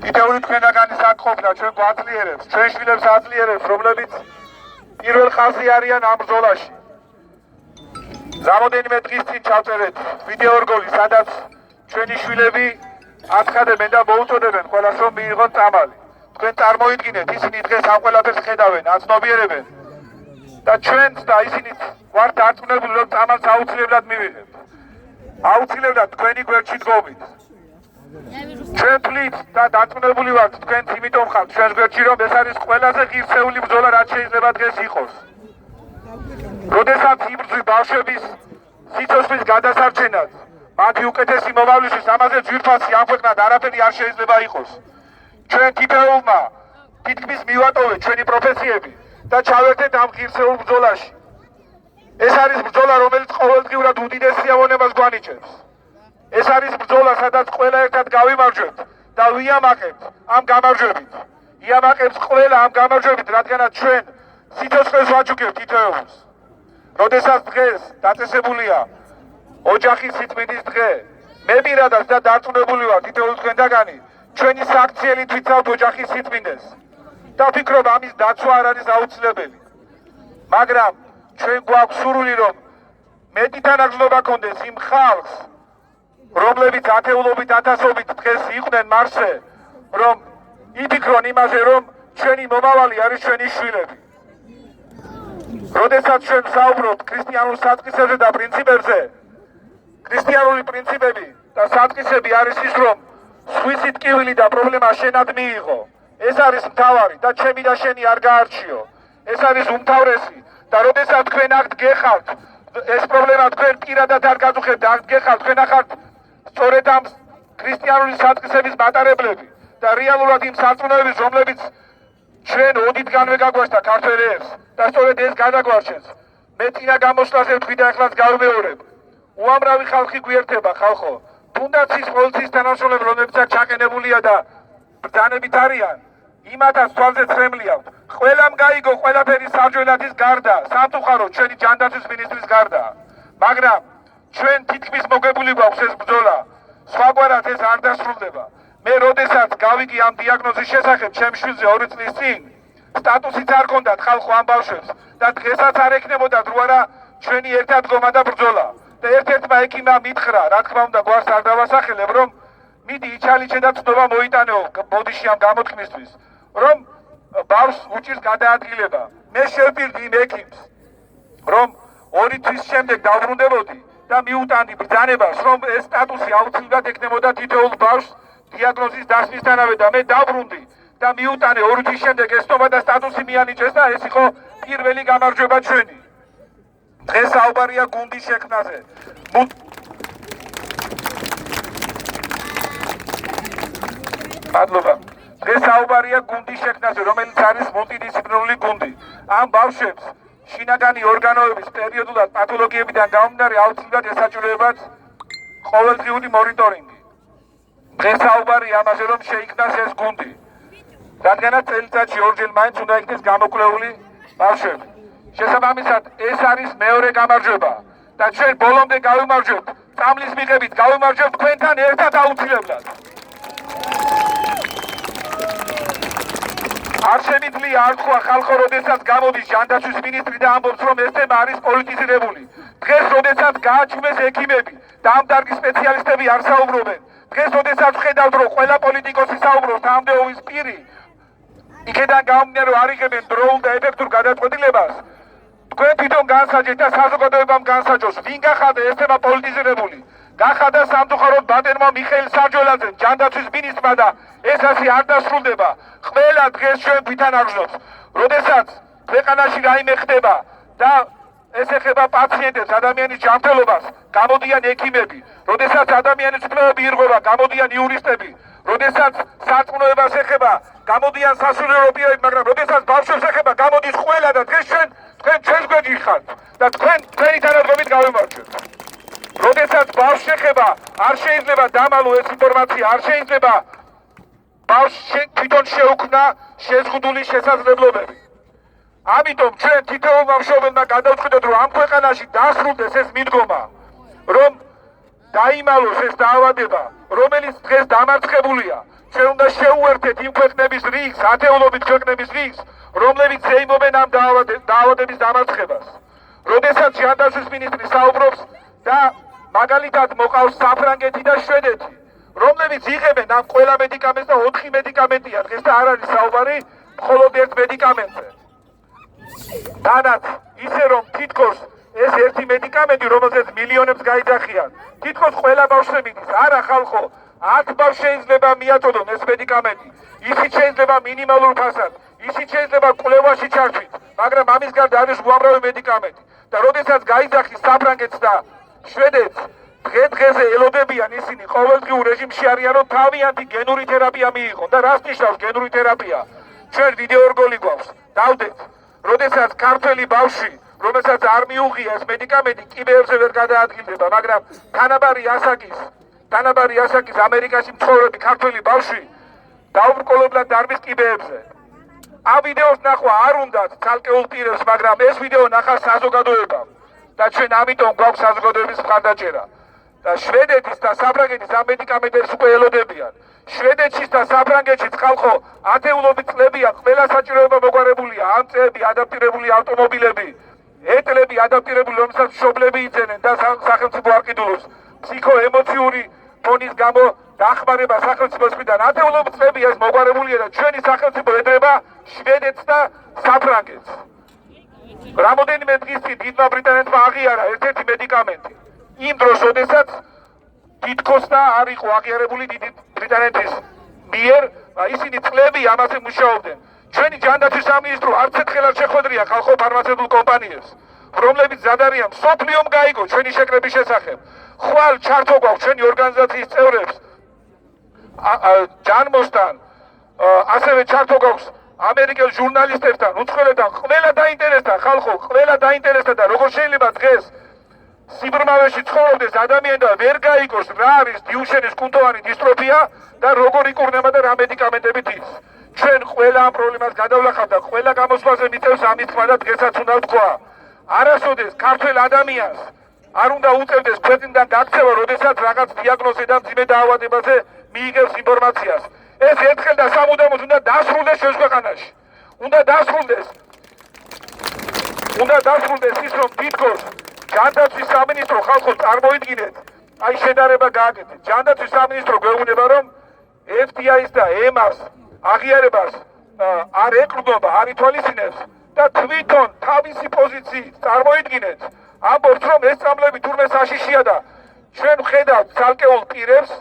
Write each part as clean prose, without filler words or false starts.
თითოეული თქვენგანი საკყოფნა ჩვენ გვაძლიერებს, ჩვენ შვილებს აძლიერებს, რომლებიც პირველ ხაზში არიან ამ ბრძოლაში. რამოდენიმე დღის წინ ჩავწერეთ ვიდეო რგოლი, სადაც ჩვენი შვილები აცხადებენ და მოუწოდებენ ყველას, რომ მიიღონ წამალი. თქვენ წარმოიდგინეთ, ისინი დღეს ამ ყველაფერს ხედავენ, აცნობიერებენ და ჩვენც და ისინიც ვართ დარწმუნებული, რომ წამალს აუცილებლად მივიღებთ. აუცილებლად თქვენი გვერდში დგომით. ჩვენ თვლით და დარწმუნებული ვართ, თქვენც იმიტომ ხართ ჩვენს გვერდში, რომ ეს არის ყველაზე ღირსეული ბრძოლა, რაც შეიძლება დღეს იყოს. როდესაც იბრძვის ბავშვების სიცოცხლის გადასარჩენად, მათი უკეთესი მომავლისთვის, ამაზე ძვირფასი ამ ქვეყნად არაფერი არ შეიძლება იყოს. ჩვენ თითოეულმა თითქმის მივატოვეთ ჩვენი პროფესიები და ჩავერთეთ ამ ღირსეულ ბრძოლაში. ეს არის ბრძოლა, რომელიც ყოველდღიურად უდიდეს სიამოვნებას გვანიჭებს. ეს არის ბრძოლა, სადაც ყველა ერთად გავიმარჯვებთ და ვიამაყებთ ამ გამარჯვებით. იამაყებს ყველა ამ გამარჯვებით, რადგანაც ჩვენ სიცოცხლეს ვაჩუქებთ თითოეულს. როდესაც დღეს დაწესებულია ოჯახის სიწმინდის დღე, მე პირადად და დარწმუნებული ვარ თითოეული თქვენგანი, ჩვენი საქციელით ვიცავთ ოჯახის სიწმინდეს და ვფიქრობ, ამის დაცვა არ არის აუცილებელი. მაგრამ ჩვენ გვაქვს სურვილი, რომ მეტი თანაგრძნობა გქონდეს იმ ხალხს, რომლებიც ათეულობით, ათასობით დღეს იყვნენ მარსზე, რომ იფიქრონ იმაზე, რომ ჩვენი მომავალი არის ჩვენი შვილები. როდესაც ჩვენ ვსაუბრობთ ქრისტიანულ საწყისებზე და პრინციპებზე, ქრისტიანული პრინციპები და საწყისები არის ის, რომ სხვისი ტკივილი და პრობლემა შენად მიიღო. ეს არის მთავარი და ჩემი და შენი არ გაარჩიო. ეს არის უმთავრესი და როდესაც თქვენ აქ გეხართ, ეს პრობლემა თქვენ პირადად არ გაძუხებთ, აქ გეხართ, თქვენ ახართ სწორედ ამ ქრისტიანული საწყისების მატარებლები და რეალურად იმ სარწმუნოების, რომლებიც ჩვენ ოდითგანვე გაგვაჩნდა ქართველებს და სწორედ ეს გადაგვარჩენს. მე წინა გამოსვლაზე ვთქვი და ახლაც გავიმეორებ. უამრავი ხალხი გვიერთება, ხალხო. თუნდაც ის პოლიციის თანამშრომლები, რომლებიცაც ჩაყენებულია და ბრძანებით არიან, იმათაც თვალზე ცრემლი აქვს. ყველამ გაიგო ყველაფერი საბჭოების გარდა, სამწუხაროდ ჩვენი ჯანდაცვის მინისტრის გარდა. მაგრამ ჩვენ თითქმის მოგებული გვაქვს ეს ბრძოლა. სხვაგვარად ეს არ დასრულდება. მე როდესაც გავიგე ამ დიაგნოზის შესახებ ჩემ შვილზე 2 წლის წინ, სტატუსიც არ ჰქონდათ ხალხო ამ ბავშვებს და დღესაც არ ექნებოდათ რო არა ჩვენი ერთადგომა და ბრძოლა. და ერთ-ერთმა ექიმმა მითხრა, რა თქმა უნდა გვარს არ დავასახელებ, რომ მიდი იჩალიჩე და ცნობა მოიტანეო ბოდიში ამ გამოთქმისთვის, რომ ბავშვს უჭირს გადაადგილება. მე შევპირდი იმ ექიმს, რომ 2 თვის შემდეგ დავბრუნდებოდი და მიუტანდი ბრძანებას, რომ ეს სტატუსი აუცილებლად ექნებოდა თითოეულ ბავშვს დიაგნოზის დასმისთანავე და მე დავბრუნდი და მიუტანე 2 თვის შემდეგ ეს ცნობა და სტატუსი მიანიჭეს და ეს იყო პირველი გამარჯვება ჩვენი. დღეს საუბარია გუნდის შექმნაზე. მადლობა. დღეს საუბარია გუნდის შექმნაზე, რომელიც არის მულტიდისციპლინარული გუნდი. ამ ბავშვებს შინაგანი ორგანოების პერიოდულად პათოლოგიებიდან გამომდინარე აუცილებლად ესაჭიროებათ ყოველდღიური მონიტორინგი. დღეს საუბარია ამაზე, რომ შეიქმნას ეს გუნდი, რადგანაც წელიწადში 2 ჯერ მაინც უნდა იქნეს გამოკვლეული ბავშვები. შესაბამისად, ეს არის მეორე გამარჯვება და ჩვენ ბოლომდე გავიმარჯვებთ, წამლის მიღებით გავიმარჯვებთ თქვენთან ერთად აუცილებლად. არ შემიძლია არ თქვა ხალხო, როდესაც გამოდის ჯანდაცვის მინისტრი და ამბობს, რომ ეს თემა არის პოლიტიზირებული. დღეს როდესაც გააჩვენეს ექიმები და ამ დარგის სპეციალისტები არ საუბრობენ. დღეს როდესაც ვხედავთ, რომ ყველა პოლიტიკოსი საუბრობს ამდეობის პირი, იქედან გამომდინარე, რომ არ იღებენ დროულ და ეფექტურ გადაწყვეტილებას, თქვენ თვითონ განსაჯეთ და საზოგადოებამ განსაჯოს, ვინ გახადა ეს თემა პოლიტიზირებული. გახადა სამწუხაროდ ბატონმა მიხეილ საჯველაძემ, ჯანდაცვის მინისტრმა და ეს ასე არ დასრულდება. ყველა დღეს ჩვენ ვითანაგრძნობს. როდესაც ქვეყანაში რაიმე ხდება და ეს ეხება პაციენტებს, ადამიანის ჯანმრთელობას, გამოდიან ექიმები. როდესაც ადამიანის უფლებები ირღვევა, გამოდიან იურისტები. როდესაც სარწმუნოებას ეხება, გამოდიან სასულიერო პირები, მაგრამ როდესაც ბავშვებს ეხება, გამოდის ყველა და დღეს ჩვენ ჩვენს გვერდში ხართ და თქვენი თანადგომით გავიმარჯვებთ. როდესაც ბავშვს ეხება, არ შეიძლება დამალო ეს ინფორმაცია, არ შეიძლება ბავშვს თვითონ შეუქმნა შეზღუდული შესაძლებლობები. ამიტომ ჩვენ თითოეულმა მშობელმა გადავწყვიტეთ, რომ ამ ქვეყანაში დასრულდეს ეს მიდგომა, რომ დაიმალოს ეს დაავადება, რომელიც დღეს დამარცხებულია. ჩვენ უნდა შევუერთდეთ იმ ქვეყნების რიგს, ათეულობით ქვეყნების რიგს, რომლებიც ზეიმობენ ამ დაავადების დამარცხებას. როდესაც ჯანდაცვის მინისტრი საუბრობს და მაგალითად მოყავს საფრანგეთი და შვედეთი, რომლებიც იღებენ ამ ყველა მედიკამენტს და 4 მედიკამენტია დღეს და არ არის საუბარი მხოლოდ ერთ მედიკამენტზე. თანაც ისე რომ თითქოს ეს ერთი მედიკამენტი, რომელზეც მილიონებს გაიძახიან, თითქოს ყველა ბავშვზე მიდის. არა ხალხო, 10 ბავშვს შეიძლება მიაწოდონ ეს მედიკამენტი. ისიც შეიძლება მინიმალურ ფასად, ისიც შეიძლება კვლევაში ჩართვით, მაგრამ ამის გარდა არის უამრავი მედიკამენტი. და როდესაც გაიძახის საფრანგეთს და შვედეთს, დღე-დღეზე ელოდებიან ისინი ყოველდღიურ რეჟიმში არიან, რომ თავიანთი გენური თერაპია მიიღონ. და რას ნიშნავს გენური თერაპია? ჩვენ ვიდეო რგოლი გვაქვს, დავდეთ. როდესაც ქართველი ბავშვი, რომელსაც არ მიუღია ეს მედიკამენტი, კიბეებზე ვერ გადაადგილდება, მაგრამ თანაბარი ასაკის ამერიკაში მცხოვრები ქართველი ბავშვი დაუბრკოლებლად დარბის კიბეებზე. ამ ვიდეოს ნახვა არ უნდათ ცალკეულ პირებს, მაგრამ ეს ვიდეო ნახა საზოგადოებამ და ჩვენ ამიტომ გვაქვს საზოგადოების მხარდაჭერა. და შვედეთის და საფრანგეთის ამ მედიკამენტებს უკვე ელოდებიან. შვედეთშიც და საფრანგეთშიც ხალხო ათეულობით წლებია ყველა საჭიროება მოგვარებულია, ამწეები, ადაპტირებული ავტომობილები, ეტლები ადაპტირებული, რომელსაც მშობლები იძენენ და სახელმწიფო არ ყიდულობს. ფსიქოემოციური ფონის გამო დახმარება სახელმწიფოს მხრიდან ათეულობით წლებია ეს მოგვარებულია და ჩვენი სახელმწიფო ედრება შვედეთს და საფრანგეთს. რამოდენიმე დღის წინ დიდმა ბრიტანეთმა აღიარა ერთ-ერთი მედიკამენტი. იმ დროს, როდესაც თითქოს და არ იყო აღიარებული დიდი ბრიტანეთის მიერ, ისინი წლები ამაზე მუშაობდნენ. ჩვენი ჯანდაცვის სამინისტრო არც ერთხელ არ შეხვედრია ხალხო ფარმაცევტულ კომპანიებს, რომლებიც მზად არიან მსოფლიომ გაიგო ჩვენი შეკრების შესახებ. ხვალ ჩართო გვაქვს ჩვენი ორგანიზაციის წევრებს ჯანმოსთან, ასევე ჩართო გვაქვს ამერიკელ ჟურნალისტებთან, უცხოელებთან, ყველა დაინტერესდა ხალხო, ყველა დაინტერესდა და როგორ შეიძლება დღეს სიბრმავეში ცხოვრობდეს ადამიანი და ვერ გაიგოს რა არის დიუშენის კუნთოვანი დისტროფია და როგორ იკურნება და რა მედიკამენტებით ის. ჩვენ ყველა ამ პრობლემას გადავლახავთ და ყველა გამოსვლაზე მიწევს ამის თქმა და დღესაც უნდა ვთქვა. არასოდეს ქართველ ადამიანს არ უნდა უწევდეს ქვეყნიდან გაქცევა, როდესაც რაღაც დიაგნოზზე და მძიმე დაავადებაზე მიიღებს ინფორმაციას. ეს ერთხელ და სამუდამოდ უნდა დასრულდეს ჩვენს ქვეყანაში. უნდა დასრულდეს ის, რომ თითქოს ჯანდაცვის სამინისტრო ხალხო წარმოიდგინეთ, აი შედარება გააკეთეთ. ჯანდაცვის სამინისტრო გვეუბნება, რომ FBI-ს და EMA-ს აღიარებას არ ეკრდნობა, არ ითვალისწინებს და თვითონ თავისი პოზიციით წარმოიდგინეთ. ამბობს, რომ ეს წამლები თურმე საშიშია და ჩვენ ვხედავთ ცალკეულ პირებს,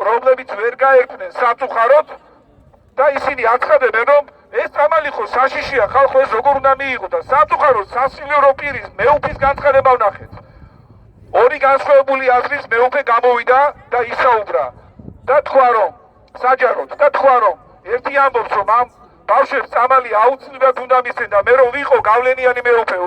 რომლებიც ვერ გაერკვნენ საწუხაროდ და ისინი აცხადებენ, რომ ეს წამალი ხო საშიშია, ხალხო ეს როგორ უნდა მიიღო და საწუხაროდ სასულიერო პირის მეუფის განცხადება ვნახეთ. ორი განსხვავებული აზრის მეუფე გამოვიდა და ისაუბრა და თქვა, რომ საჯაროდ და თქვა, რომ ერთი ამბობს, რომ ამ ბავშვებს წამალი აუცილებლად უნდა მისცენ და მე რომ ვიყო გავლენიანი მეუფე,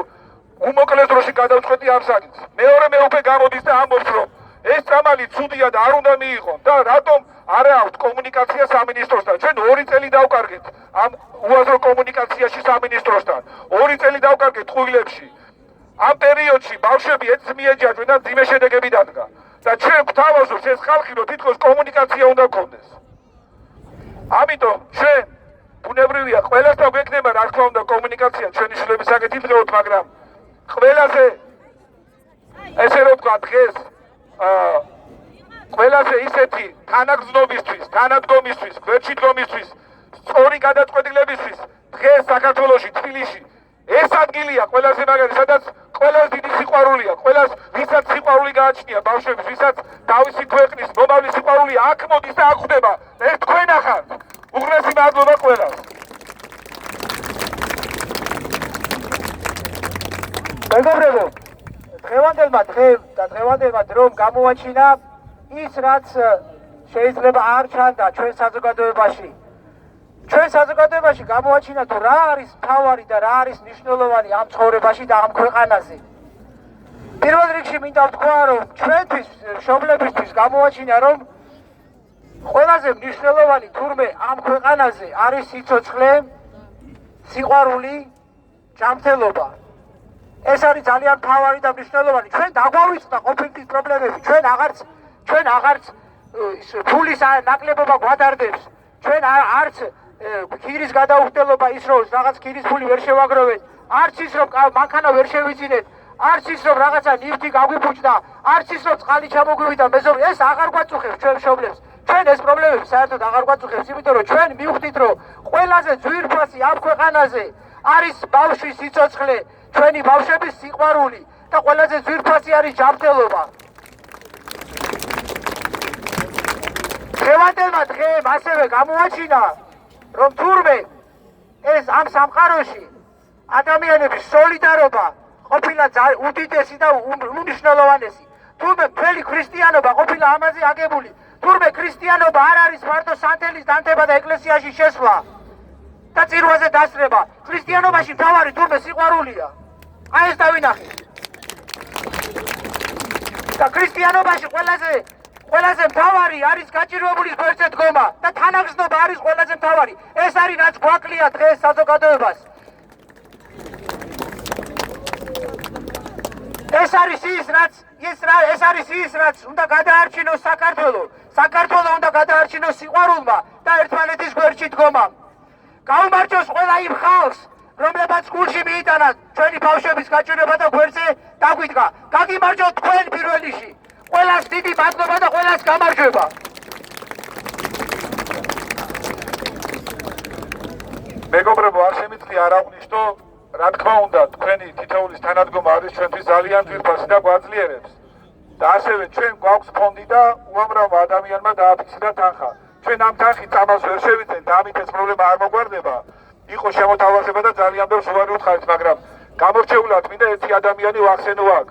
უმოკლეს დროში გადავწყვეტი ამ საკითხს. მეორე მეუფე გამოდის და ამბობს, რომ ეს წამალი ცუდია და არ უნდა მიიღონ და რატომ არ აქვს კომუნიკაცია სამინისტროსთან. ჩვენ 2 წელი დავკარგეთ ამ უაზრო კომუნიკაციაში სამინისტროსთან. 2 წელი დავკარგეთ ტყუილებში. ამ პერიოდში ბავშვები ეც მიეჯაჭვენ და მძიმე შედეგები დადგა. და ჩვენ გვთავაზობთ ეს ხალხი, რომ თითქოს კომუნიკაცია უნდა გქონდეს. ამიტომ ჩვენ ბუნებრივია ყველასთან გვექნება რა თქმა უნდა კომუნიკაცია ჩვენი შვილების საკითხით, მაგრამ ყველაზე ესე რომ ვთქვა დღეს ყველაზე ისეთი თანაგზნობისთვის, თანადგომისთვის, გვერდში დგომისთვის, სწორი გადაწყვეტილებისთვის დღეს საქართველოში, თბილისში ეს ადგილია ყველაზე მაგარი, სადაც ყველას დიდი სიყვარულია, ყველას ვისაც სიყვარული გააჩნია ბავშვების, ვისაც თავისი ქვეყნის მომავლის სიყვარული აქ მოდის და აქ ხდება. ეს თქვენ ახართ. უღრესი მადლობა ყველას. მეგობრებო, დღევანდელმა დრომ გამოვაჩინა ის, რაც შეიძლება არ ჩანდა ჩვენ საზოგადოებაში. ჩვენ საზოგადოებაში გამოვაჩინა თუ რა არის მთავარი და რა არის მნიშვნელოვანი ამ ცხოვრებაში და ამ ქვეყანაზე. პირველ რიგში მინდა ვთქვა, რომ ჩვენთვის, მშობლებისთვის გამოვაჩინა, რომ ყველაზე მნიშვნელოვანი თურმე ამ ქვეყანაზე არის სიცოცხლე, სიყვარული, ჯანმრთელობა. ეს არის ძალიან მთავარი და მნიშვნელოვანი. ჩვენ დაგვავიწყდა ყოფილი პრობლემები. ჩვენ აღარც ფულის ნაკლებობა გვადარდებს. ჩვენ არც ქირის გადაუხდელობა ის რომ რაღაც ქირის ფული ვერ შევაგროვეთ, არც ის რომ მანქანა ვერ შევიძინეთ, არც ის რომ რაღაცა ნივთი გაგვიფუჭდა, არც ის რომ წყალი ჩამოგვივიდა მეზობლი, ეს აღარ გვაწუხებს ჩვენ მშობლებს. ჩვენ ეს პრობლემები საერთოდ აღარ გვაწუხებს, იმიტომ რომ ჩვენ მივხვდით რომ ყველაზე ძვირფასი ამ ქვეყანაზე არის ბავშვის სიცოცხლე, ჩვენი ბავშვების სიყვარული და ყველაზე ძვირფასი არის ჯანმრთელობა. დღევანდელმა დღემ ასევე გამოაჩინა რომ თურმე ეს ამ სამყაროში ადამიანების სოლიდარობა ყოფილა უდიდესი და უმნიშვნელოვანესი. თურმე მთელი ქრისტიანობა ყოფილა ამაზე აგებული. თურმე ქრისტიანობა არ არის მარტო სანთელის დანთება და ეკლესიაში შესვლა და წირვაზე დასწრება. ქრისტიანობაში მთავარი თურმე სიყვარულია. აი ეს დავინახეთ. და ქრისტიანობაში ყველაზე მთავარი არის გაჭირვებულის გვერდზე დგომა და თანაგზნობა არის ყველაზე მთავარი. ეს არის რაც გვაკლია დღეს საზოგადოებას. ეს არის ის რაც უნდა გადაარჩინოს საქართველო. საქართველო უნდა გადაარჩინოს სიყვარულმა და ერთმანეთის გვერდში დგომამ. გაუმარჯოს ყველა იმ ხალხს, რომლებაც გულში მიიტანა ჩვენი ბავშვების გაჭირვება და გვერდზე დაგვიდგა. გაგიმარჯოთ თქვენ პირველ რიგში. ყველას დიდი მადლობა და ყველას გამარჯვება. მეგობრებო, არ შემიძლია არ აღვნიშნო, რა თქმა უნდა, თქვენი თითოეულის თანადგომა არის ჩვენთვის ძალიან ძვირფასი და გვაძლიერებს. და ასევე ჩვენ გვაქვს ფონდი და უამრავ ადამიანმა დააფიქსირა თანხა. ჩვენ ამ თანხით წამალს ვერ შევიძენთ, ამით ეს პრობლემა არ მოგვარდება. იყო შემოთავაზება და ძალიან ბევრს უარი უთხარით, მაგრამ გამორჩეულად მინდა ერთი ადამიანი ვახსენო აქ,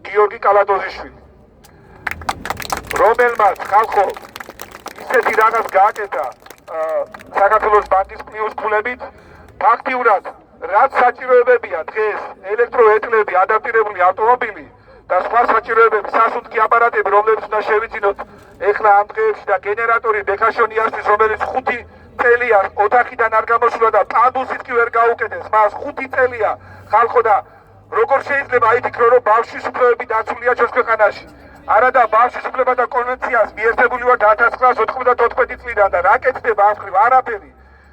გიორგი კალადოზიშვილი, რომელმაც ხალხო ისეთი რაღაც გააკეთა საქართველოს ბანკის პლუს ფულებით, ფაქტიურად რაც საჭიროებებია დღეს ელექტროეტლები, ადაპტირებული ავტომობილი და სხვა საჭიროებები, სასუნთქი აპარატები, რომლებიც უნდა შევიძინოთ ეხლა ამ დღეებში და გენერატორი ბექაშონიასთვის, რომელიც 5 წელია ოთახიდან არ გამოსულა და პანდუსით კი ვერ გაუკეთეს, მას 5 წელია ხალხო და როგორ შეიძლება აიფიქრო რომ ბავშვის უფლებები დაცულია ჩვენს ქვეყანაში. არადა ბავშვის უფლებათა კონვენციას მიერთებული ვართ 1994 წლიდან და რა კეთდება ამ ხრივ არაფერი.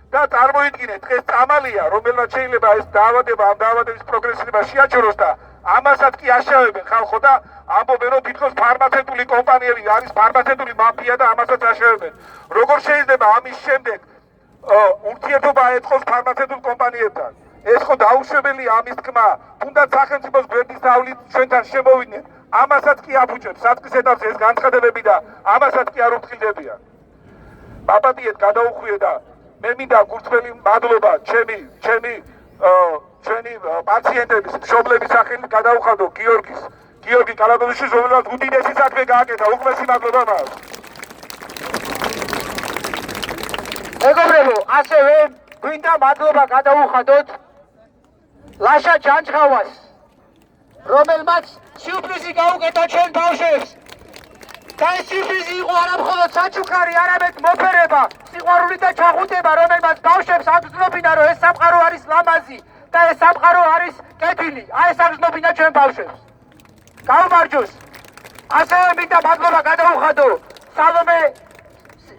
და წარმოიდგინეთ დღეს წამალია, რომელმაც შეიძლება ეს დაავადება, ამ დაავადების პროგრესირება შეაჩეროს და ამასაც კი აშავებენ ხალხო და ამბობენ რომ თითქოს ფარმაცევტული კომპანიები არის ფარმაცევტული მაფია და ამასაც აშავებენ. როგორ შეიძლება ამის შემდეგ ურთიერთობა აეწყოს ფარმაცევტულ კომპანიებთან? ეს ხო დაუშვებელია ამის თქმა, თუნდაც სახელმწიფოს გვერდის თავლით ჩვენთან შემოვიდნენ. ამასაც კი აფუჭებს საწყის ეტაპზე ეს განცხადებები და ამასაც კი არ უფრთხილდებიან. მაპატიეთ გადაუხვიე და მე მინდა გულწრფელი მადლობა ჩემი პაციენტების, მშობლების სახელით გადაუხადო გიორგი კალადოზიშვილს, რომელმაც უდიდესი საქმე გააკეთა, უღმესი მადლობა მას. მეგობრებო, ასევე გვინდა მადლობა გადაუხადოთ ლაშა ჯანჯღავას, რომელმაც სიურპრიზი გაუკეთა ჩვენ ბავშვებს. და ეს სიურპრიზი იყო არა მხოლოდ საჩუქარი, არამედ მოფერება, სიყვარული და ჩახუტება, რომელმაც ბავშვებს აგრძნობინა, რომ ეს სამყარო არის ლამაზი და ეს სამყარო არის კეთილი. აი ეს აგრძნობინა ჩვენ ბავშვებს. გაუმარჯოს. ასევე მინდა მადლობა გადაუხადო სალომე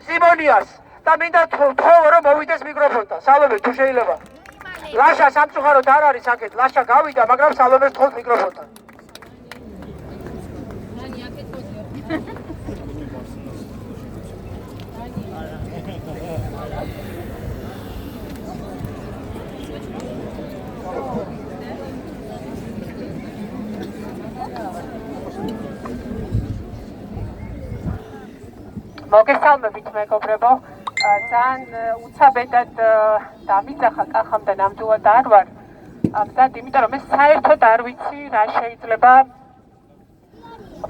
სიმონიას და მინდა თხოვო რომ მოვიდეს მიკროფონთან. სალომე, თუ შეიძლება. ლაშა სამწუხაროდ არ არის აქეთ, ლაშა გავიდა, მაგრამ სალომეს თხოვთ მიკროფონთან. მოგესალმებით მეგობრებო, ძალიან უცაბედად დამიძახა კახამდე ნამდვილად არ ვარ მზად, იმიტომ რომ ეს საერთოდ არ ვიცი რა შეიძლება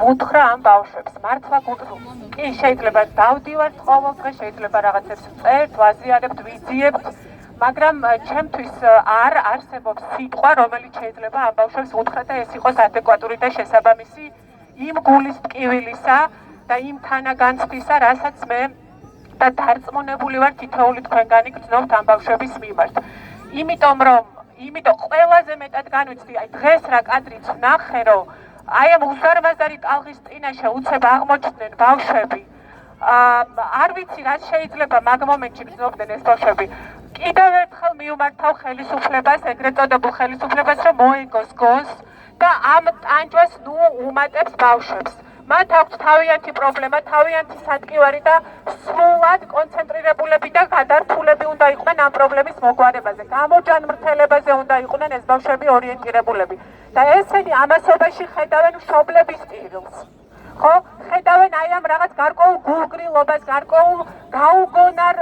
ვუთხრა ამ ბავშვებს. მართლა კი შეიძლება დავდივართ ყოველ დღე, შეიძლება რაღაცებს ვწერთ, ვაზიარებთ, ვიძიებთ, მაგრამ ჩემთვის არ არსებობს სიტყვა, რომელიც შეიძლება ამ ბავშვებს უთხრა და ეს იყოს ადეკვატური და შესაბამისი იმ გულის ტკივილისა და იმ თანაგანცდისა, რასაც მე და დარწმუნებული ვარ თითოეული თქვენგანი გრძნობთ ამ ბავშვების მიმართ. იმიტომ რომ იმიტომ ყველაზე მეტად განვიცდი, აი დღეს რა კადრიც ვნახე, რომ აი ამ უზარმაზარი ტალღის წინაშე უცებ აღმოჩნდნენ ბავშვები. არ ვიცი რა შეიძლება მაგ მომენტში გრძნობდნენ ეს ბავშვები. კიდევ ერთხელ მიუმართავ ხელისუფლებას, ეგრეთ წოდებულ ხელისუფლებას, რომ მოეგოს გონს და ამ ტანჯვას უმატებს ბავშვებს. მათ აქვს თავიანთი პრობლემა, თავიანთი სატკივარი და სრულად კონცენტრირებულები და გადართულები უნდა იყვნენ ამ პრობლემის მოგვარებაზე. გამოჯანმრთელებაზე უნდა იყვნენ ეს ბავშვები ორიენტირებულები. და ესენი ამასობაში ხედავენ მშობლების პირს. ხო, ხედავენ აი ამ რაღაც გარკვეულ გულგრილობას, გარკვეულ გაუგონარ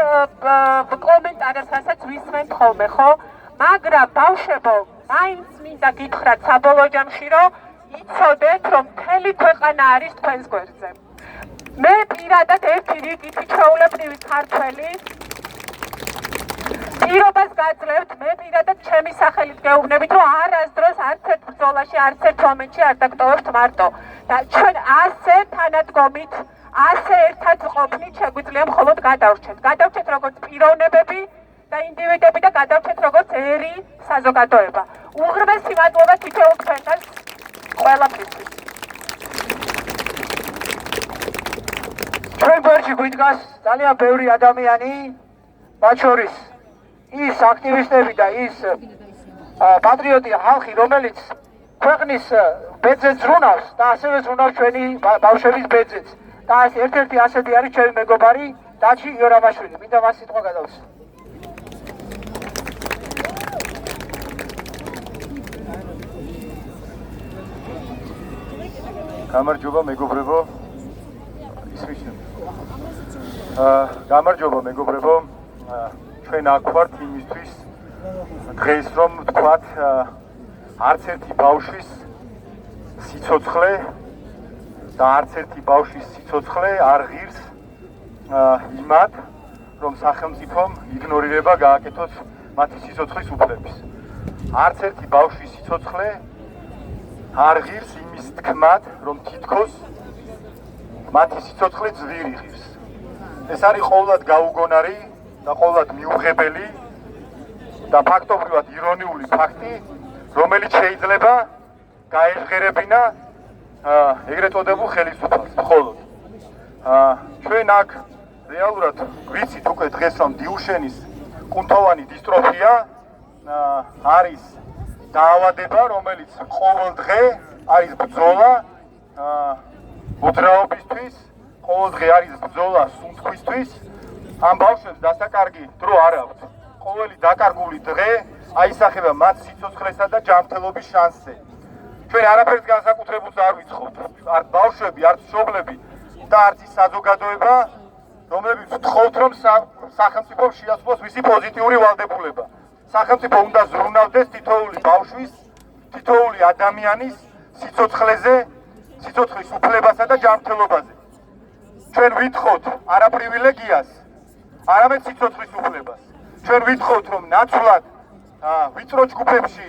კომენტარებს, რასაც ვისმენთ ხოლმე, ხო? მაგრამ ბავშვებო, მაინც მინდა გითხრათ საბოლოო ჯამში, რომ იცოდეთ, რომ მთელი ქვეყანა არის თქვენს გვერდზე. მე პირადად ერთი რიგითი ჩვეულებრივი ქართველი პირობას გაძლევთ, მე პირადად ჩემი სახელით გეუბნებით, რომ არასდროს არც ერთ ბრძოლაში, არც ერთ მომენტში არ დაგტოვებთ მარტო. და ჩვენ ასე თანადგომით, ასე ერთად ყოფნით შეგვიძლია მხოლოდ გადავრჩეთ. გადავრჩეთ როგორც პიროვნებები და ინდივიდები და გადავრჩეთ როგორც ერი საზოგადოება. უღრმესი მადლობა თითოეულ თქვენგანს ყველაფრისთვის. ჩვენ გვერდში გვიდგას ძალიან ბევრი ადამიანი, მათ შორის ის აქტივისტები და ის პატრიოტი ხალხი, რომელიც ქვეყნის ბეძებს ზრუნავს და ასევე ზრუნავს ჩვენი ბავშვების ბეძებს. და ერთ-ერთი ასეთი არის ჩემი მეგობარი დაჩი იორამაშვილი. მინდა მას სიტყვა გადავცე. გამარჯობა მეგობრებო. გამარჯობა მეგობრებო. ჩვენ აქ ვართ იმისთვის დღეს რომ ვთქვათ არც ერთი ბავშვის სიცოცხლე და არც ერთი ბავშვის სიცოცხლე არ ღირს იმად, რომ სახელმწიფომ იგნორირება გააკეთოს მათი სიცოცხლის უფლების. არც ერთი ბავშვის სიცოცხლე არ ღირს იმის თქმად, რომ თითქოს მათი სიცოცხლე ძვირი ღირს. ეს არის ყოვლად გაუგონარი და ყოვლად მიუღებელი და ფაქტობრივად ირონიული ფაქტი, რომელიც შეიძლება გაეჟღერებინა ეგრეთ წოდებულ ხელისუფლებას. მხოლოდ ჩვენ აქ რეალურად ვიცით უკვე დღეს, რომ დიუშენის კუნთოვანი დისტროფია არის დაავადება, რომელიც ყოველ დღე არის ბრძოლა მოძრაობისთვის, ყოველ დღე არის ბრძოლა სუნთქვისთვის. ამ ბავშვებს დასაკარგი დრო არ აქვს. ყოველი დაკარგული დღე აისახება მათ სიცოცხლესა და ჯანმრთელობის შანსზე. ჩვენ არაფერს განსაკუთრებულს არ ვიცხოვთ. არც ბავშვები, არც მშობლები და არც ის საზოგადოება, რომლებიც ვთხოვთ, რომ სახელმწიფომ შეასრულოს მისი პოზიტიური ვალდებულება. სახელმწიფო უნდა ზრუნავდეს თითოეული ბავშვის, თითოეული ადამიანის სიცოცხლეზე, სიცოცხლის უფლებასა და ჯანმრთელობაზე. ჩვენ ვითხოვთ არა პრივილეგიას, არამედ სიცოცხლის უფლებას. ჩვენ ვითხოვთ, რომ ნაცვლად ვიწრო ჯგუფებში,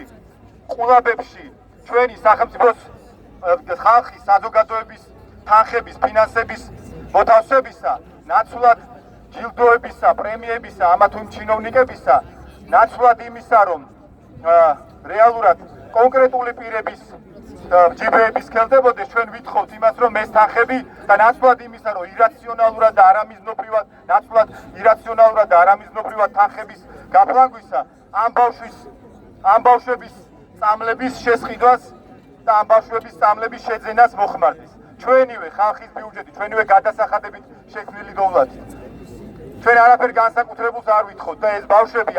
ყურაბებში ჩვენი სახელმწიფოს ხალხის საზოგადოების თანხების, ფინანსების მოთავსებისა, ნაცვლად ჯილდოებისა, პრემიებისა, ამა თუ იმ ჩინოვნიკებისა, ნაცვლად იმისა, რომ რეალურად კონკრეტული პირების ჯიბეების ხელდებოდეს, ჩვენ ვითხოვთ იმას, რომ ეს თანხები და ნაცვლად იმისა, რომ ირაციონალურად და არამიზნობრივად, ნაცვლად ირაციონალურად და არამიზნობრივად თანხების გაფლანგვისა, ამ ბავშვების წამლების შესყიდვას და ამ ბავშვების წამლების შეძენას მოხმარდეს. ჩვენივე ხალხის ბიუჯეტი, ჩვენივე გადასახადებით შექმნილი დოვლათი. ჩვენ არაფერ განსაკუთრებულს არ ვითხოვთ და ეს ბავშვები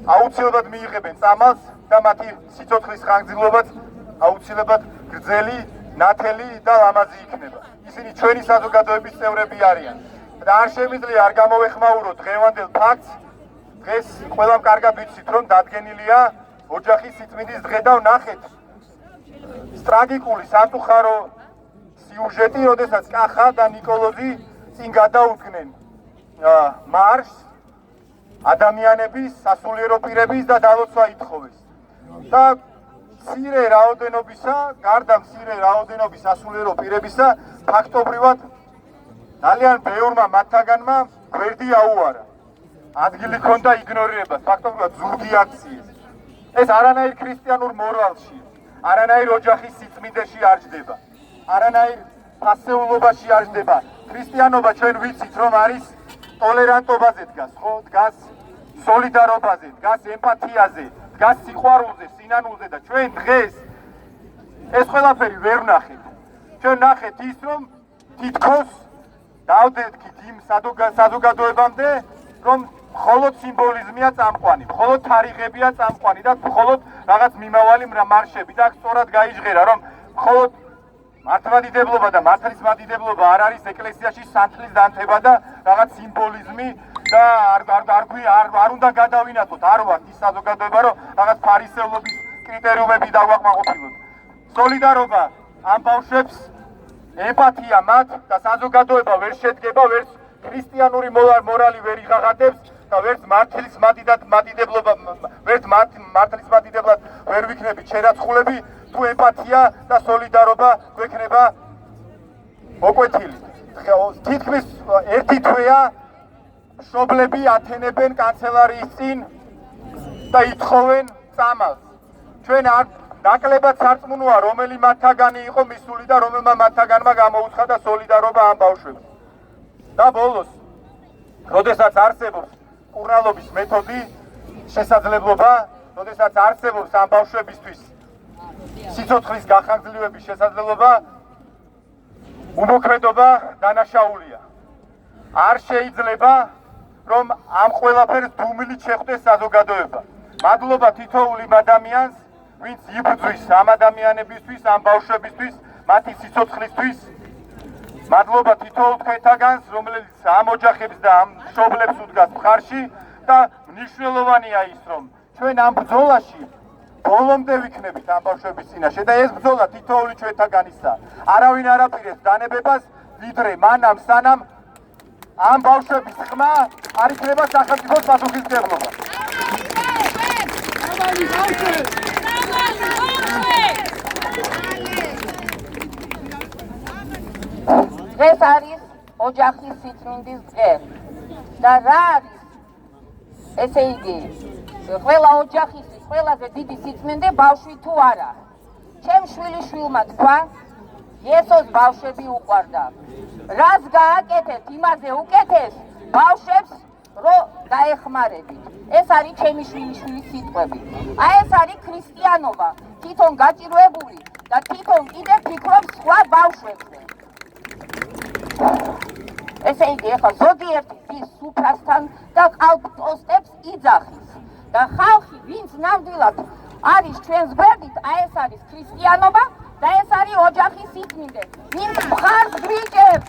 აუცილებლად მიიღებენ წამალს და მათი სიცოცხლის ხანგრძლივობაც აუცილებლად გრძელი, ნათელი და ლამაზი იქნება. ისინი ჩვენი საზოგადოების წევრები არიან. და არ შემიძლია არ გამოვეხმაუროთ დღევანდელ ფაქტს. დღეს ყველამ კარგად ვიცით, რომ დადგენილია ოჯახის სიწმინდის დღე და ვნახეთ ტრაგიკული სამწუხარო სიუჟეტი, როდესაც კახა და ნიკოლოზი წინ გადაუდგნენ მარშს ადამიანების სასულიერო პირების და დალოცვა ითხოვეს. და მცირე რაოდენობისა, გარდა მცირე რაოდენობის სასულიერო პირებისა, ფაქტობრივად ძალიან ბევრმა მათთაგანმა გვერდი აუარა. ადგილი ქონდა იგნორირებას, ფაქტობრივად ზურგი აქციეს. ეს არანაირ ქრისტიანულ მორალში, არანაირ ოჯახის სიწმინდეში არ ჯდება. არანაირ ფასეულობაში არ ჯდება. ქრისტიანობა ჩვენ ვიცით რომ არის ტოლერანტობაზე დგას, ხო? დგას სოლიდარობაზე, დგას ემპათიაზე, დგას სიყვარულზე, სინანულზე და ჩვენ დღეს ეს ყველაფერი ვერ ვნახეთ. ჩვენ ნახეთ ის რომ თითქოს დავდეთქით იმ საზოგადოებამდე, რომ მხოლოდ სიმბოლიზმია წამყვანი, მხოლოდ თარიღებია წამყვანი და მხოლოდ რაღაც მიმავალი მარშები და სწორად გაიჟღერა, რომ მხოლოდ მართლმადიდებლობა და მართლისმადიდებლობა არ არის ეკლესიაში სანთლის დანთება და რაღაც სიმბოლიზმი და არ უნდა გადავინათოთ, არ ვართ ის საზოგადოება, რომ რაღაც ფარისევლობის კრიტერიუმები დავაკმაყოფილოთ. სოლიდარობა ამ ბავშვებს, ემპათია მათ და საზოგადოება ვერ შედგება, ვერც ქრისტიანული მორალი ვერ იღაღადებს და ვერც მართლისმადიდებლად ვერ ვიქნებით შერაცხულები, თუ ემპათია და სოლიდარობა გვექნება მოკვეთილი. თითქმის ერთი თვეა მშობლები ათენებენ კანცელარიის წინ და ითხოვენ წამალს. ჩვენ ნაკლებად სარწმუნოა, რომელი მათთაგანი იყო მისული და რომელმა მათთაგანმა გამოუცხადა სოლიდარობა ამ ბავშვებს. და ბოლოს, როდესაც არსებობს კურნალობის მეთოდი, შესაძლებლობა, როდესაც არსებობს ამ ბავშვებისთვის სიცოცხლის გახანგრძლივების შესაძლებლობა, უმოქმედობა დანაშაულია. არ შეიძლება, რომ ამ ყველაფერს დუმილით შეხვდეს საზოგადოება. მადლობა თითოეულ იმ ადამიანს, ვინც იბრძვის ამ ადამიანებისთვის, ამ ბავშვებისთვის, მათი სიცოცხლისთვის. მადლობა თითოეულ თქვენთაგანს, რომელიც ამ ოჯახებს და ამ მშობლებს უდგას მხარში და მნიშვნელოვანია ის, რომ ჩვენ ამ ბრძოლაში ბოლომდე ვიქნებით ამ ბავშვების წინაშე და ეს ბრძოლა თითოეული ჩვენთაგანისა. არავინ არ აპირებს დანებებას, ვიდრე მანამ სანამ ამ ბავშვების ხმა არ იქნება სახელმწიფოს პასუხისმგებლობა. დღეს არის ოჯახის სიწმინდის დღე და რა არის ესე იგი ყველა ოჯახის ყველაზე დიდი სიწმინდე ბავშვი თუ არა. ჩემ შვილიშვილმა თქვა იესოს ბავშვები უყვარდა. რას გააკეთეთ იმაზე უკეთეს ბავშვებს რო დაეხმარებით. ეს არის ჩემი შვილიშვილის სიტყვები. აი ეს არის ქრისტიანობა, თვითონ გაჭირვებული და თვითონ კიდე ფიქრობს სხვა ბავშვებზე. ესე იგი ახლა ზოგიერთი ის სუფრასთან და ყალბტოსტებს იძახის და ხალხი ვინც ნამდვილად არის ჩვენს გვერდით, აი ეს არის ქრისტიანობა და ეს არის ოჯახის სიწმინდე, ვინც მხარს გვიჭერს.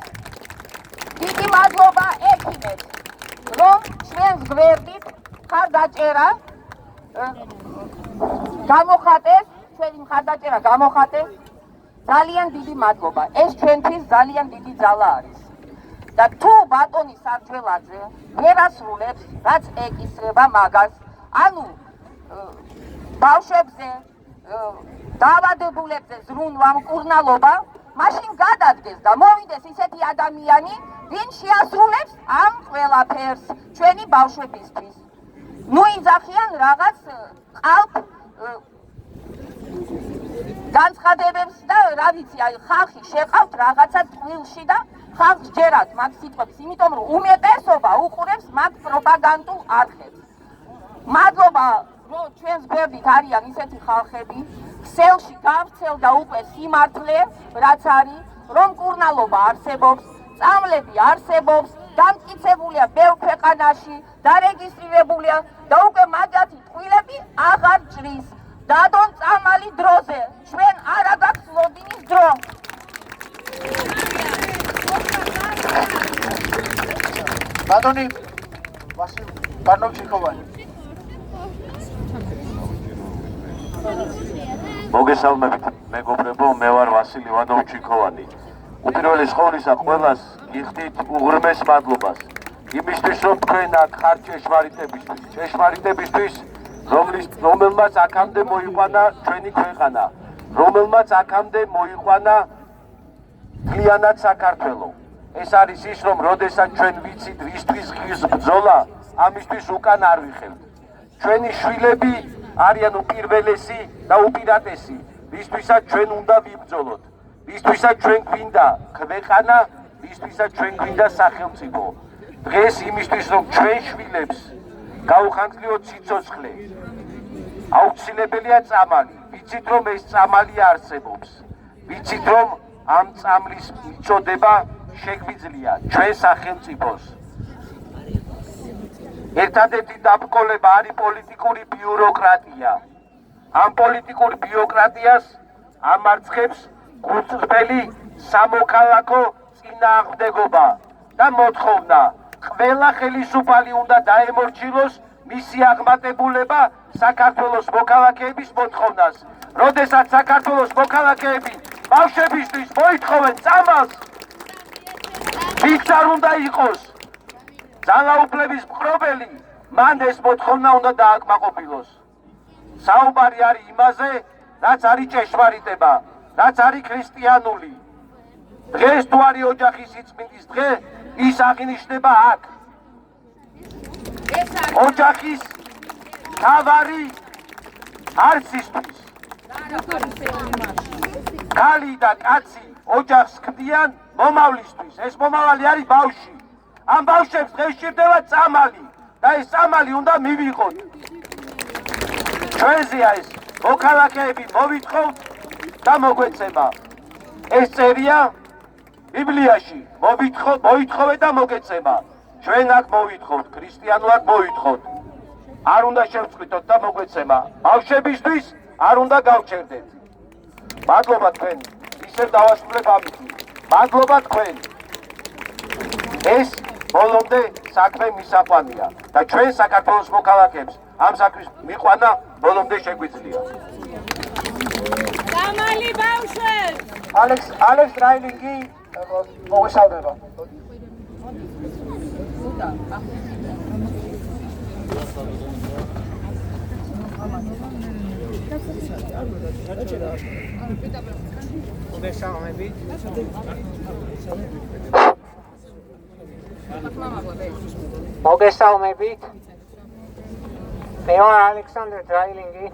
დიდი მადლობა ექიმებს, რომ ჩვენს გვერდით მხარდაჭერა გამოხატეს, ჩვენი მხარდაჭერა გამოხატეს. ძალიან დიდი მადლობა. ეს ჩვენთვის ძალიან დიდი ძალა არის. და თუ ბატონი სარჯველაძე ვერ ასრულებს, რაც ეკისრება მაგას, ანუ ბავშვებზე, დაავადებულებზე ზრუნვა, მკურნალობა, მაშინ გადადგეს და მოვიდეს ისეთი ადამიანი, ვინ შეასრულებს ამ ყველაფერს ჩვენი ბავშვებისთვის. ნუ იძახიან რაღაც ყალბ განცხადებებს და რა ვიცი, აი ხალხი შეყავთ რაღაცა ტყილში და ხალხს ჯერათ მაგ სიტყვებს, იმიტომ რომ უმეტესობა უყურებს მაგ პროპაგანდულ არხებს. მადლობა, რომ ჩვენს გვერდით არიან ისეთი ხალხები, ქსელში გავრცელდა უკვე სიმართლე, რაც არის, რომ მკურნალობა არსებობს, წამლები არსებობს, დამტკიცებულია ბევრ ქვეყანაში, დარეგისტრირებულია და უკვე მაგათი ტყუილები აღარ ჭრის. დადონ წამალი დროზე, ჩვენ არა გაქვს ლოდინის დრო. ბატონი ვასილ ბარნოვჩიკოვანი. მოგესალმებით, მეგობრებო, მე ვარ ვასილი ვადოვჩიკოვანი. უპირველეს ყოვლისა ყველას გიხდით უღრმეს მადლობას. იმისთვის, რომ თქვენ აქ ხართ ჭეშმარიტებისთვის, რომელმაც აქამდე მოიყვანა ჩვენი ქვეყანა, რომელმაც აქამდე მოიყვანა მთლიანად საქართველო. ეს არის ის, რომ როდესაც ჩვენ ვიცით, ვისთვის ღირს ბრძოლა, ამისთვის უკან არ ვიხევთ. ჩვენი შვილები არიან უპირველესი და უპირატესი, ვისთვისაც ჩვენ უნდა ვიბრძოლოთ, ვისთვისაც ჩვენ გვინდა ქვეყანა, ვისთვისაც ჩვენ გვინდა სახელმწიფო. დღეს იმისთვის რომ ჩვენ შვილებს გაუხანძლიოთ სიცოცხლე, აუცილებელია წამალი. ვიცით რომ ეს წამალი არსებობს, ვიცით რომ ამ წამლის მიწოდება შეგვიძლია ჩვენ სახელმწიფოს. ერთადერთი დაბრკოლება არის პოლიტიკური ბიუროკრატია. ამ პოლიტიკურ ბიუროკრატიას ამარცხებს გულწრფელი სამოქალაქო წინააღმდეგობა და მოთხოვნა. ყველა ხელისუფალი უნდა დაემორჩილოს მისი აღმატებულება საქართველოს მოქალაქეების მოთხოვნას. როდესაც საქართველოს მოქალაქეები ბავშვებისთვის მოითხოვენ წამალს, ვინც არ უნდა იყოს ძალაუფლების მკრობელი, მან ეს მოთხოვნა უნდა დააკმაყოფილოს. საუბარი არის იმაზე, რაც არის ჭეშმარიტება, რაც არის ქრისტიანული. დღეს თუ არის ოჯახის სიწმინდის დღე, ის აღინიშნება აქ. ოჯახის თავარი არც ისთვის. ქალი და კაცი ოჯახს ქმნიან მომავლისთვის. ეს მომავალი არის ბავშვი. ამ ბავშვებს დღეს სჭირდება წამალი და ეს წამალი უნდა მივიღოთ. ჩვენზეა ეს მოქალაქეები მოვითხოვთ და მოგვეცემა. ეს წერია ბიბლიაში, მოითხოვე და მოგეცემა. ჩვენ აქ მოვითხოვთ, ქრისტიანულად მოვითხოვთ. არ უნდა შევწყვიტოთ და მოგვეცემა. ბავშვებისთვის არ უნდა გავჩერდეთ. მადლობა თქვენ, ისევ დავასრულებ ამით. მადლობა თქვენ. ეს ბოლომდე საქმე მისაყვანია და ჩვენ საქართველოს მოქალაქეებს ამ საქმის მიყვანა ბოლომდე შეგვიძლია. გამალი ბავშვებს! ალექს რაილინგი მოგესალმება. მოგესალმებით. მე ვარ ალექსანდრე დრაილინგი.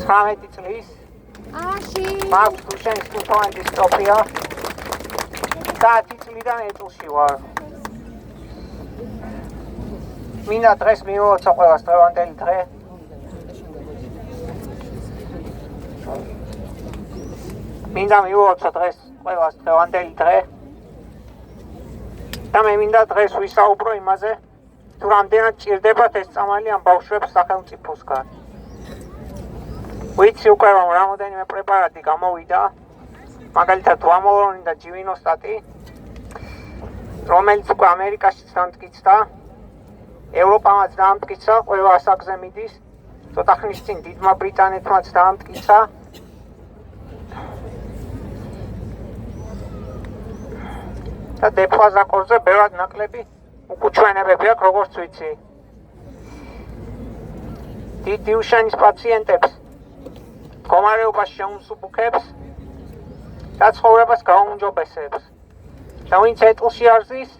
19 წლის. მაქვს დუშენის კუთხოვანი დისტროფია. და 10 წლიდან ეტლში ვარ. მინდა დღეს მივიღოთ ყველას დღევანდელი დღე. მინდა მივიღოთ დღეს ყველას დღევანდელი დღე. და მე მინდა დღეს ვისაუბრო იმაზე, თუ რამდენად ჭირდებათ ეს წამალი ამ ბავშვებს სახელმწიფოსგან. ვიცი უკვე რომ რამოდენიმე პრეპარატი გამოვიდა, მაგალითად ვამოლონი და ჯივინოსტატი, რომელიც უკვე ამერიკაშიც დამტკიცდა, ევროპამაც დაამტკიცა, ყველა ასაკზე მიდის, ცოტა ხნის წინ დიდმა ბრიტანეთმაც დაამტკიცა. და დეფაზაკორზე ბევრად ნაკლები უკუჩვენებები აქვს, როგორც ვიცი. დიდი უშენის პაციენტებს მდგომარეობას შეუმსუბუქებს და ცხოვრებას გაუმჯობესებს. და ვინც ეტლში არ ზის,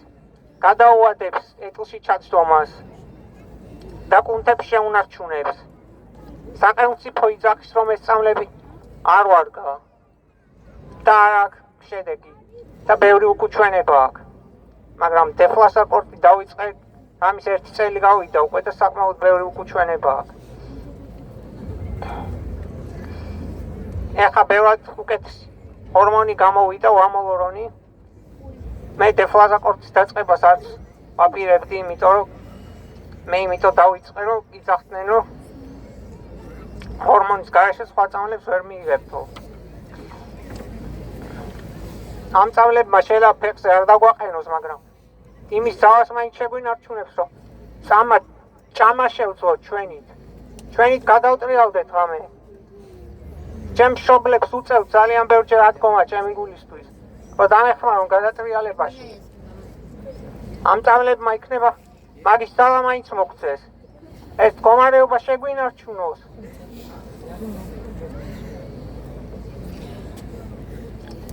გადაუვადებს ეტლში ჩაცდომას და კუნთებს შეუნარჩუნებს. სახელმწიფო იძახის, რომ ეს წამლები არ ვარგა და არ აქვს შედეგი. და ბევრი უკუჩვენება აქვს. მაგრამ დეფლასაკორტი დავიწყე, ამის 1 წელი გავიდა უკვე და საკმაოდ ბევრი უკუჩვენება აქვს. ეხლა ბევრად უკეთესი ჰორმონი გამოვიდა, ვამოლორონი. მე დეფლასაკორტის დაწყებას არც ვაპირებდი, იმიტომ რომ მე იმიტომ დავიწყე, რომ იძახდნენ, რომ ჰორმონის გარეშე სხვა წამლებს ვერ მიიღებთო. ამ წამლებმა შეიძლება ფეხზე არ დაგვაყენოს, მაგრამ იმის ძალას მაინც შეგვინარჩუნებს, რომ ჭამა შევძლოთ ჩვენით. ჩვენით გადავტრიალდეთ რამე. ჩემ მშობლებს უწევთ ძალიან ბევრჯერ ადგომა ჩემი გულისთვის, რომ დამეხმარონ გადატრიალებაში. ამ წამლებმა იქნება მაგის ძალა მაინც მოგწეს. ეს მდგომარეობა შეგვინარჩუნოს.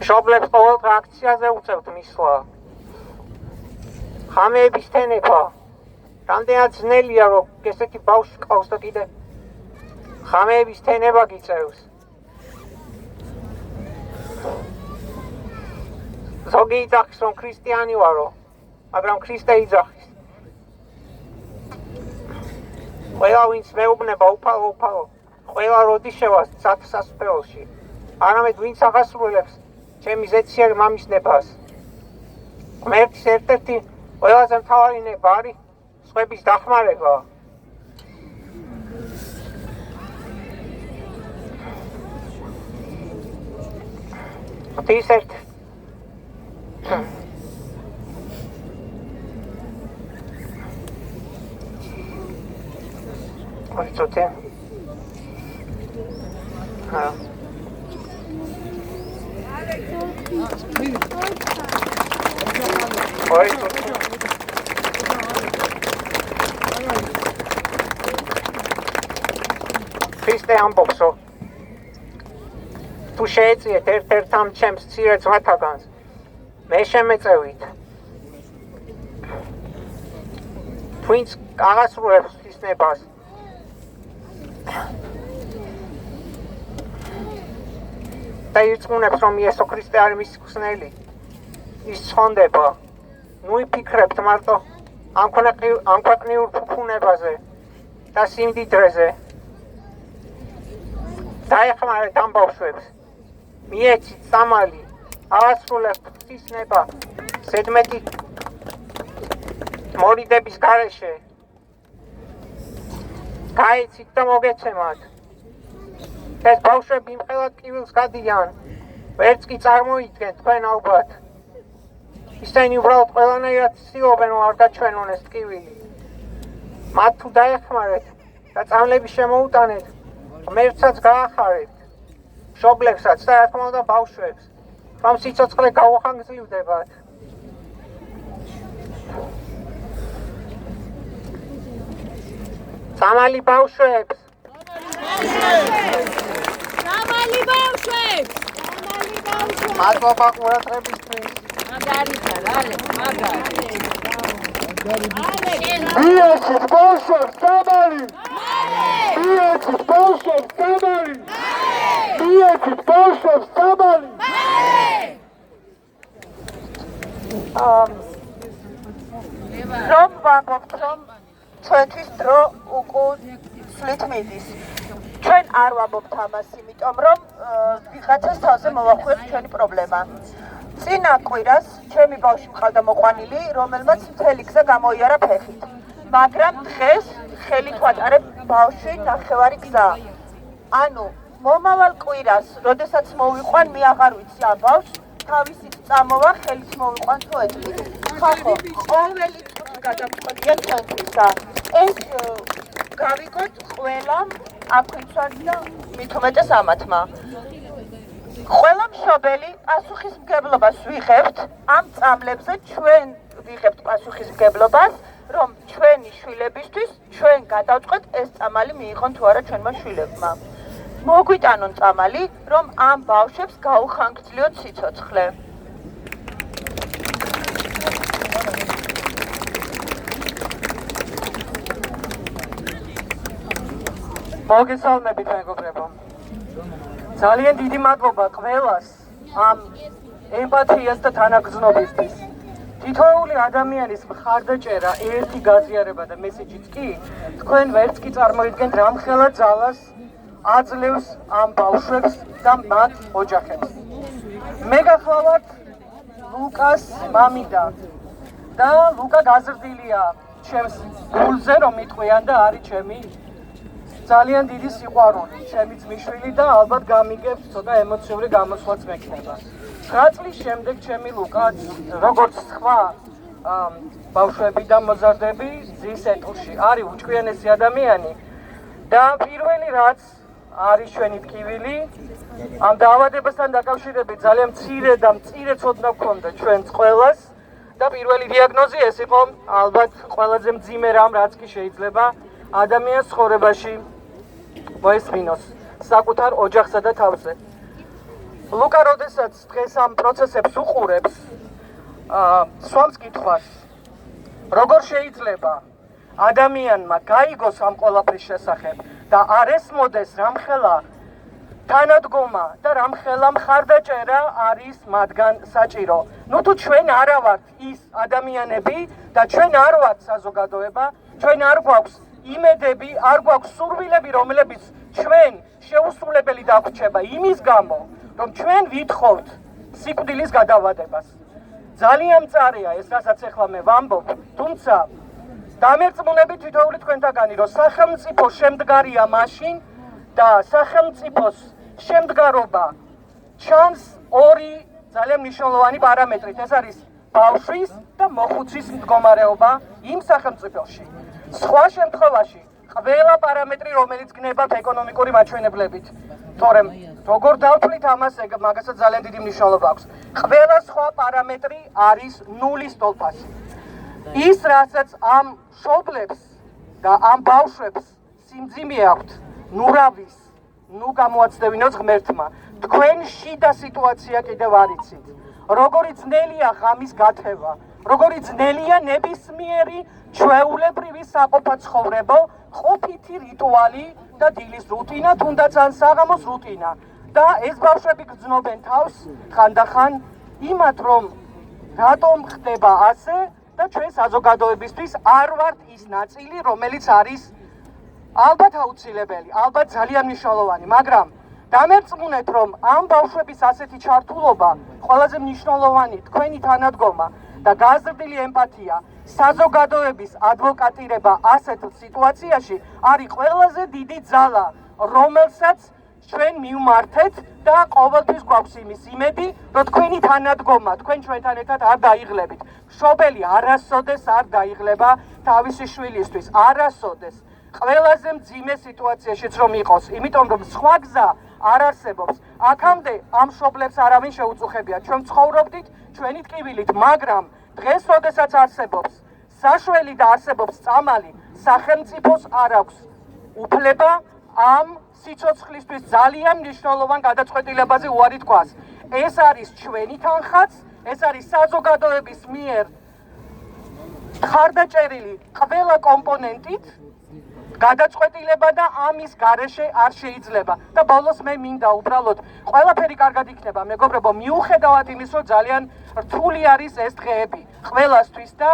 მშობლებს ყოველდღე აქციაზე უწევთ მისვლა. ხამეების თენება, რამდენად ძნელია რომ ესეთი ბავშვი ყავს და კიდე ხამეების თენება გიწევს. ზოგი იძახის რომ ქრისტიანი ვარო, მაგრამ ქრისტე იძახის. ყველა ვინც მეუბნება უფალო, ყველა როდის შევას სასწრაფოში, არამედ ვინც აღასრულებს ჩემი ზეციერ მამის ნებას. ღმერთის ერთ-ერთი ყველაზე მთავარი ნება არის სხვების დახმარება. ღვთისერთ Oizote. Christe ამბობსო. თუ შეეწიეთ ერთ-ერთ ამ ჩემს მცირე ძმათაგანს, მე შემეწევით. ვინც აღასრულებს ღვთისნებას, და ირწმუნებს რომ იესო ქრისტე არის მისი ხსნელი, ის ცხონდება. ნუ იფიქრებთ მარტო ამ ქვეყნიურ ფუფუნებაზე და სიმდიდრეზე. დაეხმარეთ ამ ბავშვებს, მიეცით სამალი, აღასრულებთ ღვთისნება ზედმეტი მორიდების გარეშე. გაიცით და მოგეცემათ. ეს ბავშვები იმხელად ტკივილს გადიან, ვერც კი წარმოიდგენ თქვენ ალბათ. ისინი უბრალოდ ყველანაირად ცდილობენ რომ არ გაჩვენონ ეს ტკივილი. მათ თუ დაეხმარეთ და წამლები შემოუტანეთ, ღმერთსაც გაახარებთ, მშობლებსაც და რა თქმა უნდა ბავშვებს, რომ სიცოცხლე გაუხანგრძლივდებათ. სამალი ბავშვებს! სამალი ბავშვებს! მადლობა ყურადღებისთვის. მიეცით ბავშვებს სამალი! მიეცით ბავშვებს სამალი! მიეცით ბავშვებს სამალი! რომ ვამბობთ, რომ ჩვენთვის დრო უკუსლით მიდის. ჩვენ არ ვამბობთ ამას, იმიტომ რომ ვიღაცას თავზე მოვახვიეთ ჩვენი პრობლემა. წინა კვირას ჩემი ბავშვი მყავდა მოყვანილი, რომელმაც მთელი გზა გამოიარა ფეხით. მაგრამ დღეს ხელით ვატარებ ბავშვი ნახევარი გზა. ანუ მომავალ კვირას, როდესაც მოვიყვან, მე აღარ ვიცი ამ ბავშვს, თავისით წამოვა, ხელით მოვიყვან თუ ეტყვი. ხახო, ყოველი წუთი გადამწყვეტია ჩვენთვისა. ეს გავიგოთ ყველამ აქვეცვად და მით უმეტეს ამათმა. ყველა მშობელი პასუხისმგებლობას ვიღებთ ამ წამლებზე, ჩვენ ვიღებთ პასუხისმგებლობას, რომ ჩვენი შვილებისთვის ჩვენ გადავწყვეტ ეს წამალი მიიღონ თუ არა ჩვენმა შვილებმა. მოგვიტანონ წამალი, რომ ამ ბავშვებს გაუხანგრძლივოთ სიცოცხლე. მოგესალმებით მეგობრებო. ძალიან დიდი მადლობა ყველას ამ ემპათიას და თანაგრძნობისთვის. თითოეული ადამიანის მხარდაჭერა, ერთი გაზიარება და მესეჯიც კი თქვენ ვერც კი წარმოიდგენთ რამხელა ძალას აძლევს ამ ბავშვებს და მათ ოჯახებს. მე გახლავართ ლუკას მამიდა და ლუკა გაზრდილია ჩემს გულზე რომ მიტყვიან და არის ჩემი ძალიან დიდი სიყვარული, ჩემი ძმისშვილი და ალბათ გამიგებს ცოტა ემოციური გამოსვლაც მექნება. 9 წლის შემდეგ ჩემი ლუკაც, როგორც სხვა ბავშვები და მოზარდები, ზის ეტლში არის უჩვენესი ადამიანი და პირველი რაც არის ჩვენი ტკივილი, ამ დაავადებასთან დაკავშირებით ძალიან მცირე და მწირე ცოდნა გქონდა ჩვენს ყველას და პირველი დიაგნოზი ეს იყო ალბათ ყველაზე მძიმე რამ, რაც კი შეიძლება ადამიანის ცხოვრებაში მოესმინოს საკუთარ ოჯახსა და თავზე. ლუკა როდესაც დღეს ამ პროცესებს უყურებს, სვამს კითხვას, როგორ შეიძლება ადამიანმა გაიგოს ამ ყველაფრის შესახებ და არ ესმოდეს რამხელა თანადგომა და რამხელა მხარდაჭერა არის მათგან საჭირო. ნუ თუ ჩვენ არა ვართ ის ადამიანები და ჩვენ არ ვართ საზოგადოება, ჩვენ არ გვაქვს იმედები, არ გვაქვს სურვილები, რომლებიც ჩვენ შეუსრულებელი დაგვრჩება იმის გამო, რომ ჩვენ ვითხოვთ სიკვდილის გადავადებას. ძალიან მწარია ეს, რასაც ახლა მე ვამბობ, თუმცა დამერწმუნებით თითოეული თქვენთაგანი, რომ სახელმწიფო შემდგარია მაშინ და სახელმწიფოს შემდგარობა ჩანს ორი ძალიან მნიშვნელოვანი პარამეტრით. ეს არის ბავშვის და მოხუცის მდგომარეობა იმ სახელმწიფოში. სხვა შემთხვევაში ყველა პარამეტრი, რომელიც გნებავთ ეკონომიკური მაჩვენებლებით, თორემ როგორ დავთვლით ამას, მაგასაც ძალიან დიდი მნიშვნელობა აქვს. ყველა სხვა პარამეტრი არის ნულის ტოლფასი. ის, რასაც ამ მშობლებს და ამ ბავშვებს სიმძიმე აქვთ, ნუ რავის, ნუ გამოაცდევინოს ღმერთმა. თქვენ შიდა სიტუაცია კიდევ არ იცით. როგორი ძნელია ღამის გათევა, როგორი ძნელია ნებისმიერი ჩვეულებრივი საყოფაცხოვრებო, ყოფითი რიტუალი და დილის რუტინა, თუნდაც ან საღამოს რუტინა. და ეს ბავშვები გრძნობენ თავს ხანდახან იმათ, რომ რატომ ხდება ასე და ჩვენ საზოგადოებისთვის არ ვართ ის ნაწილი, რომელიც არის ალბათ აუცილებელი, ალბათ ძალიან მნიშვნელოვანი, მაგრამ დამერწმუნეთ, რომ ამ ბავშვების ასეთი ჩართულობა ყველაზე მნიშვნელოვანი თქვენი თანადგომა და გაზრდილი ემპათია, საზოგადოების ადვოკატირება ასეთ სიტუაციაში არის ყველაზე დიდი ძალა, რომელსაც ჩვენ მივმართეთ და ყოველთვის გვაქვს იმის იმედი, რომ თქვენი თანადგომა, თქვენ ჩვენთან ერთად არ დაიღლებით. მშობელი არასოდეს არ დაიღლება თავისი შვილისთვის, არასოდეს. ყველაზე მძიმე სიტუაციაშიც რომ იყოს, იმიტომ რომ სხვა გზა არ არსებობს. აქამდე ამ მშობლებს არავინ შეუწუხებია. ჩვენ ცხოვრობდით ჩვენი ტკივილით, მაგრამ დღეს, როდესაც არსებობს საშველი და არსებობს წამალი, სახელმწიფოს არ აქვს უფლება ამ სიცოცხლისთვის ძალიან მნიშვნელოვან გადაწყვეტილებაზე უარი თქვას. ეს არის ჩვენი თანხაც, ეს არის საზოგადოების მიერ მხარდაჭერილი ყველა კომპონენტით გადაწყვეტილება და ამის გარეშე არ შეიძლება. და ბოლოს მე მინდა უბრალოდ ყველაფერი კარგად იქნება, მეგობრებო, მიუხედავად იმის, რომ ძალიან რთული არის ეს დღეები ყველასთვის და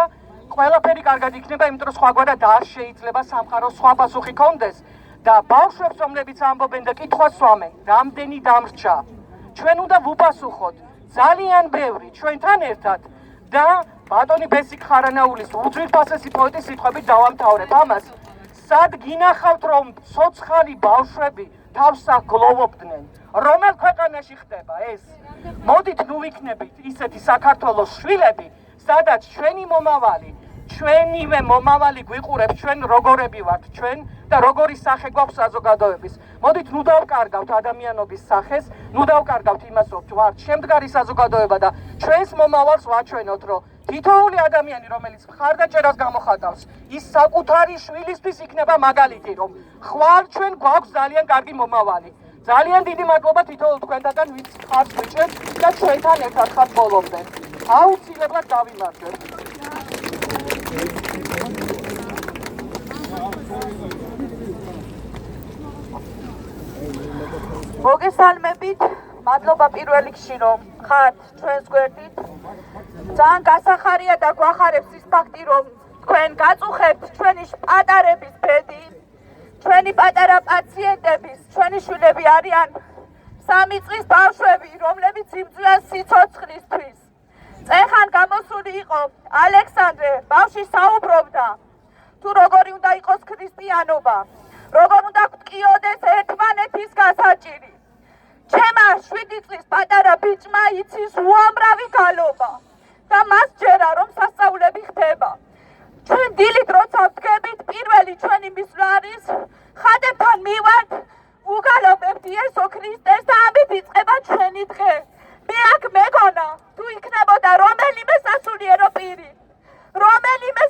ყველაფერი კარგად იქნება, იმიტომ რომ სხვაგვარად არ შეიძლება სამყაროს სხვა პასუხი კონდეს. და ბავშვებს, რომლებიც ამბობენ და კითხვას სვამენ, რამდენი დამრჩა, ჩვენ უნდა ვუპასუხოთ ძალიან ბევრი ჩვენთან ერთად და ბატონი ბესიკ ხარანაულის უძვირფასესი პოეტის სიტყვებით დავამთავრებ ამას. სად გინახავთ, რომ ცოცხალი ბავშვები თავს აგლოვობდნენ? რომელ ქვეყანაში ხდება ეს? მოდით ნუ ვიქნებით ისეთი საქართველოს შვილები, სადაც ჩვენი მომავალი, ჩვენივე მომავალი გვიყურებს, ჩვენ როგორები ვართ ჩვენ და როგორი სახე გვაქვს საზოგადოების. მოდით ნუ დავკარგავთ ადამიანობის სახეს, ნუ დავკარგავთ იმას, რომ ვართ შემდგარი საზოგადოება და ჩვენს მომავალს ვაჩვენოთ, რომ თითოეული ადამიანი, რომელიც მხარდაჭერას გამოხატავს, ის საკუთარი შვილისთვის იქნება მაგალითი, რომ ხვალ ჩვენ გვაქვს ძალიან კარგი მომავალი. ძალიან დიდი მადლობა თითოეულ თქვენთაგან, ვინც ხართ ვიჭერთ და ჩვენთან ერთად ხართ ბოლომდე. აუცილებლად დავიმარჯვებთ. მოგესალმებით, მადლობა პირველ რიგში, რომ ხართ ჩვენს გვერდით. ძალიან გასახარია და გვახარებს ის ფაქტი, რომ თქვენ გაწუხებთ ჩვენი პატარების ბედი, ჩვენი პატარა პაციენტების, ჩვენი შვილები არიან 3 წლის ბავშვები, რომლებიც იბრძვიან სიცოცხლისთვის. წეხან გამოსული იყო ალექსანდრე, ბავშვი საუბრობდა, თუ როგორი უნდა იყოს ქრისტიანობა, როგორ უნდა გვტკიოდეს ერთმანეთის გასაჭირი. ჩემა 7 წლის პატარა ბიჭმა იცის უამრავი გალობა და მას ჯერა, რომ სასწაულები ხდება. ჩვენ დილით როცა ვდგებით, პირველი ჩვენი მისვლა არის ხადებთან მივართ, ვუგალობებთ იესო ქრისტეს და ამით იწყება ჩვენი დღე. მე აქ მეგონა, თუ იქნებოდა რომელიმე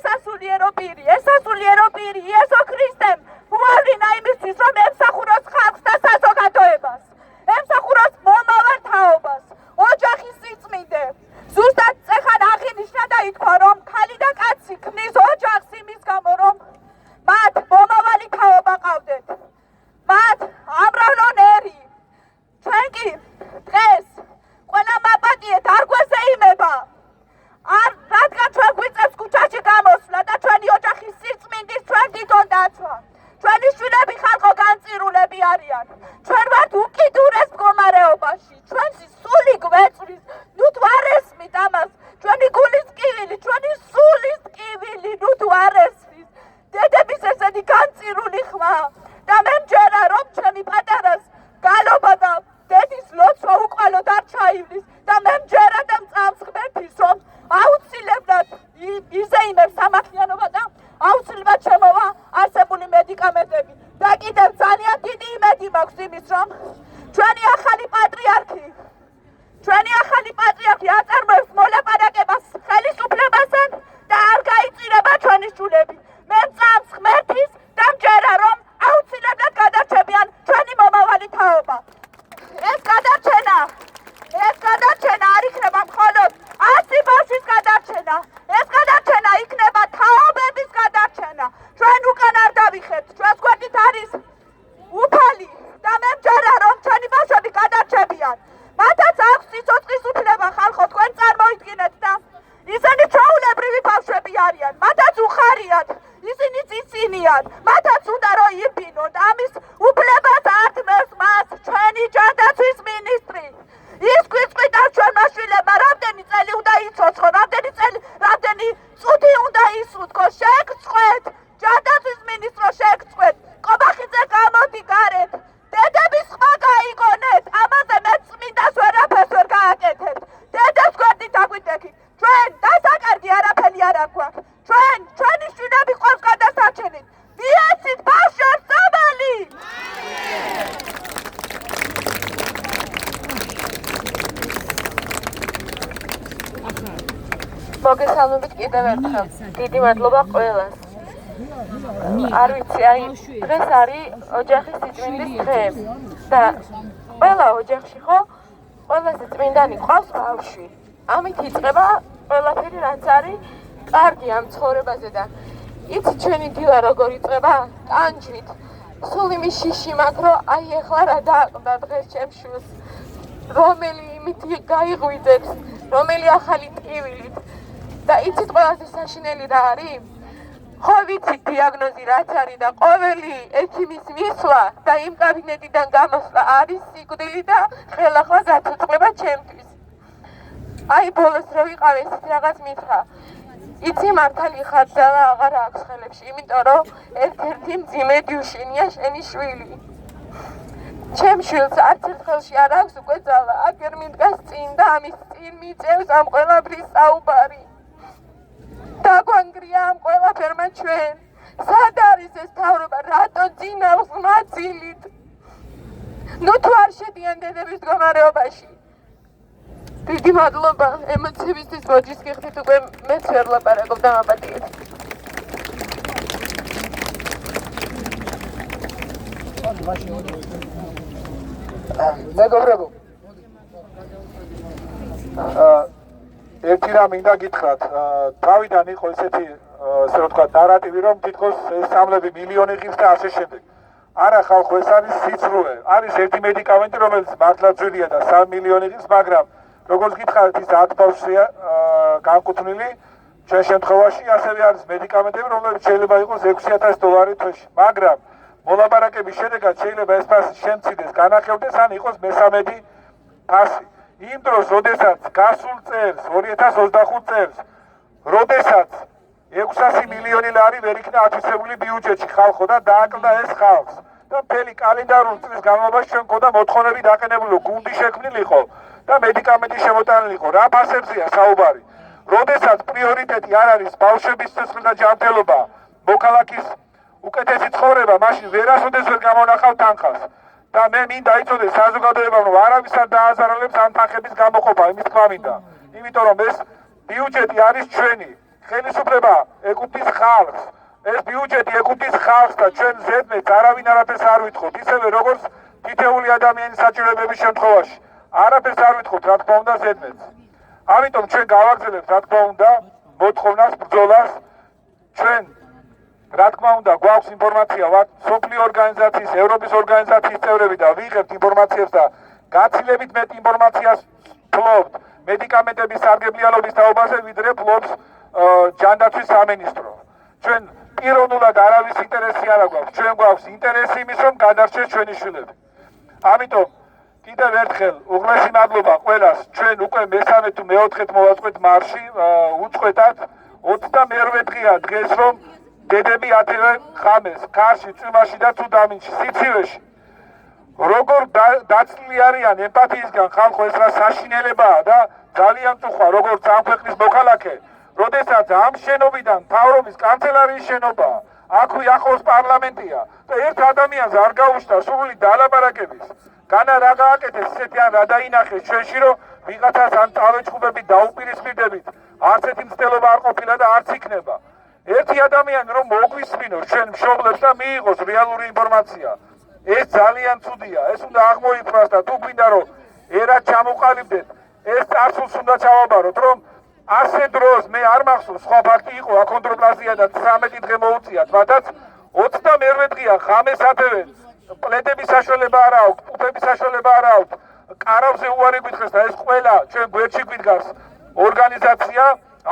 სასულიერო პირი, ეს სასულიერო პირი იესო ქრისტემ უავლინა იმისთვის, რომ ემსახუროს ხალხს და საზოგადოებას, ემსახუროს მომავალ თაობას, ოჯახის სიწმინდე. ზუსტად წეხან აღინიშნა და ითქვა, რომ ქალი და კაცი ქმნის ოჯახს იმის გამო, რომ ჩვენი ნუ თუ არ ესმის დედების ესენი განწირული ხმა და მე მჯერა რომ ჩემი პატარას გალობა და დედის ლოცვა უყალოდ არ ჩაივლის და მე მჯერა და მწამს ღმერთის რომ აუცილებლად იზეიმებს სამართლიანობა და აუცილებლად შემოვა არსებული მედიკამენტები და კიდევ ძალიან დიდი იმედი მაქვს იმის რომ ჩვენი ახალი პატრიარქი აწარმოებს მოლაპარაკებას ხელისუფლებასთან და არ გაიწირება ჩვენი სულები. მე მწამს ღმერთის და მჯერა რომ აუცილებლად გადარჩებიან ჩვენი მომავალი თაობა. ეს გადარჩენა არ იქნება მხოლოდ 100 ბავშვის გადარჩენა. ეს გადარჩენა იქნება თაობების გადარჩენა. ჩვენ უკან არ დავიხებთ. ჩვენს გვერდით არის უფალი და მე მჯერა რომ ჩვენი ბავშვები გადარჩებიან. მათაც აქვს სიცოცხლის უფლება ხალხო თქვენ წარმოიდგინეთ და ისინი ჩვეულებრივი ბავშვები არიან. მათაც უხარიათ. ისინი წიწინიან. მათაც უნდა რომ იბინონ. ამის უფლებას ართმევს მას ჩვენი ჯანდაცვის მინისტრი. ის გვიწყვიტავს ჩვენმა შვილებმა რამდენი წელი უნდა იცოცხლონ, რამდენი წუთი უნდა ისუდგო. შეგწყვეთ ჯანდაცვის მინისტრო, შეგწყვეთ. ყობახიძე გამოდი გარეთ. დედების ხმა გაიგონეთ. ამაზე მე წმინდას ვერაფერს ვერ გააკეთებთ. დედებს გვერდით აგვიდექით. ჩვენ დასაკარგი არაფერი არ აგვაქვს. ჩვენი შვილები ყავს გადასარჩენით. ვიეცით ბავშვებს სამალი! მოგესალმებით კიდევ ერთხელ. დიდი მადლობა ყველას. არ ვიცი, აი დღეს არის ოჯახის სიწმინდის დღე და ყველა ოჯახში ხო ყველაზე წმინდანი ყავს ბავშვი. ამით იწყება ყველაფერი რაც არის კარგი ამ ცხოვრებაზე და იცი ჩვენი დილა როგორ იწყება კანჯვით. სულ იმის შიში მაქვს რომ აი ეხლა რა დააყდა დღეს ჩემს შვილს. რომელი იმით გაიღვიძებს, რომელი ახალი ტკივილით და იცით ყველაზე საშინელი რა არის? ხო ვიცით დიაგნოზი რაც არის და ყოველი ექიმის მისვლა და იმ კაბინეტიდან გამოსვლა არის სიკვდილი და ხელახლა გაცოცხლება ჩემთვის. აი ბოლოს რო ვიყავ ესეთი რაღაც მითხრა. იცი მართალი ხარ ძალა აღარ აქვს ხელებში, იმიტომ რომ ერთ-ერთი მძიმე დიუშენია შენი შვილი. ჩემ შვილს არც ერთ ხელში არ აქვს უკვე ძალა, აგერ მიდგას წინ და ამის წინ მიწევს ამ ყველაფრის საუბარი. დაგვანგრია ამ ყველაფერმა ჩვენ. სად არის ეს თავრობა, რატო ძინავს მაცილით? ნუ თუ არ შედიან დედების მდგომარეობაში. დიდი მადლობა ემოციებისთვის მოჯის გიხდით უკვე მეც ვერ ლაპარაკობ დამაპატიეთ. მეგობრებო, ერთი რამ მინდა გითხრათ, თავიდან იყო ესეთი, ასე რომ ვთქვათ, ნარატივი, რომ თითქოს ეს სამლები მილიონი ღირს და ასე შემდეგ. არა ხალხო, ეს არის სიცრუე. არის ერთი მედიკამენტი, რომელიც მართლა ძვირია და 3 მილიონი ღირს, მაგრამ როგორც გითხარით, ის 10 ბავშვია განკუთვნილი. ჩვენ შემთხვევაში ასევე არის მედიკამენტები, რომლებიც შეიძლება იყოს $6,000 თვეში, მაგრამ მოლაპარაკების შედეგად შეიძლება ეს ფასი შემცირდეს, განახევდეს ან იყოს მე-13 ფასი. იმ დროს, როდესაც გასულ წელს, 2025 წელს, როდესაც 600 მილიონი ლარი ვერ იქნა ათვისებული ბიუჯეტში ხალხო და დააკლდა ეს ხალხს და მთელი კალენდარული წლის განმავლობაში ჩვენ მქონდა მოთხოვნები დაყენებული, გუნდი შექმნილიყო და მედიკამენტი შემოტანილიყო. რა ფასებზეა საუბარი? როდესაც პრიორიტეტი არ არის ბავშვების სიცოცხლე და ჯანმრთელობა, მოქალაქის უკეთესი ცხოვრება, მაშინ ვერასოდეს ვერ გამონახავ თანხას. და მე მინდა იცოდეს საზოგადოებამ, რომ არავის არ დააზარალებს ამ თანხების გამოყოფა, იმის თქვა მინდა. იმიტომ რომ ეს ბიუჯეტი არის ჩვენი. ხელისუფლება ეკუთვნის ხალხს. ეს ბიუჯეტი ეკუთვნის ხალხს და ჩვენ ზედმეტს არავინ არაფერს არ ვითხოვთ, ისევე როგორც თითეული ადამიანის საჭიროებების შემთხვევაში. არაფერს არ ვითხოვთ, რა თქმა უნდა, ზედმეტს. ამიტომ ჩვენ გავაგზავნებთ, რა თქმა უნდა, მოთხოვნას, ბრძოლას. ჩვენ რა თქმა უნდა, გვაქვს ინფორმაცია, ვართ სოფლიო ორგანიზაციის, ევროპის ორგანიზაციის წევრები და ვიღებთ ინფორმაციას და გაცილებით მეტ ინფორმაციას ფლობთ მედიკამენტების სარგებლიანობის თაობაზე, ვიდრე ფლობს ჯანდაცვის სამინისტრო. ჩვენ პიროვნულად არავის ინტერესი არ აქვს, ჩვენ გვაქვს ინტერესი იმის, რომ გადარჩეს ჩვენი შვილები. ამიტომ კიდევ ერთხელ უღრესი მადლობა ყველას. ჩვენ უკვე მე-13 თუ მე-4 მოვაწყვეთ მარში უწყვეტად 22 დღეა დღეს რომ დედები ათივე ხამეს კარში, წვიმაში და თუ დამინჩი, სიცივეში. როგორ დაცლილი არიან ემპათიისგან ხალხო, ეს რა საშინელებაა და ძალიან წუხვა, როგორც ამ ქვეყნის მოქალაქე, როდესაც ამ შენობიდან მთავრობის კანცელარიის შენობაა, აქვე ახლოს პარლამენტია და ერთ ადამიანს არ გაუჩნდა სრული დალაპარაკების. განა რა გააკეთეს ისეთი ან რა დაინახეს ჩვენში, რომ ვიღაცას ან ტალეჩხუბებით დაუპირისპირდებით, არც ერთი მცდელობა არ ყოფილა და არც იქნება. ერთი ადამიანი რომ მოგვისმინოს ჩვენ მშობლებს და მიიღოს რეალური ინფორმაცია. ეს ძალიან ცუდია, ეს უნდა აღმოიფრას და თუ გვინდა რომ ერად ჩამოყალიბდეთ, ეს წარსულს უნდა ჩავაბაროთ, რომ ასე დროს მე არ მახსოვს სხვა ფაქტი იყო აკონტროპლაზია და 13 დღე მოუწიათ, მათაც 22 დღეა ღამეს ატევენ, პლედების საშუალება არ აქვს, პუფების საშუალება არ აქვს, კარავზე უარი გვითხრეს და ეს ყველა ჩვენ გვერდში გვიდგას ორგანიზაცია,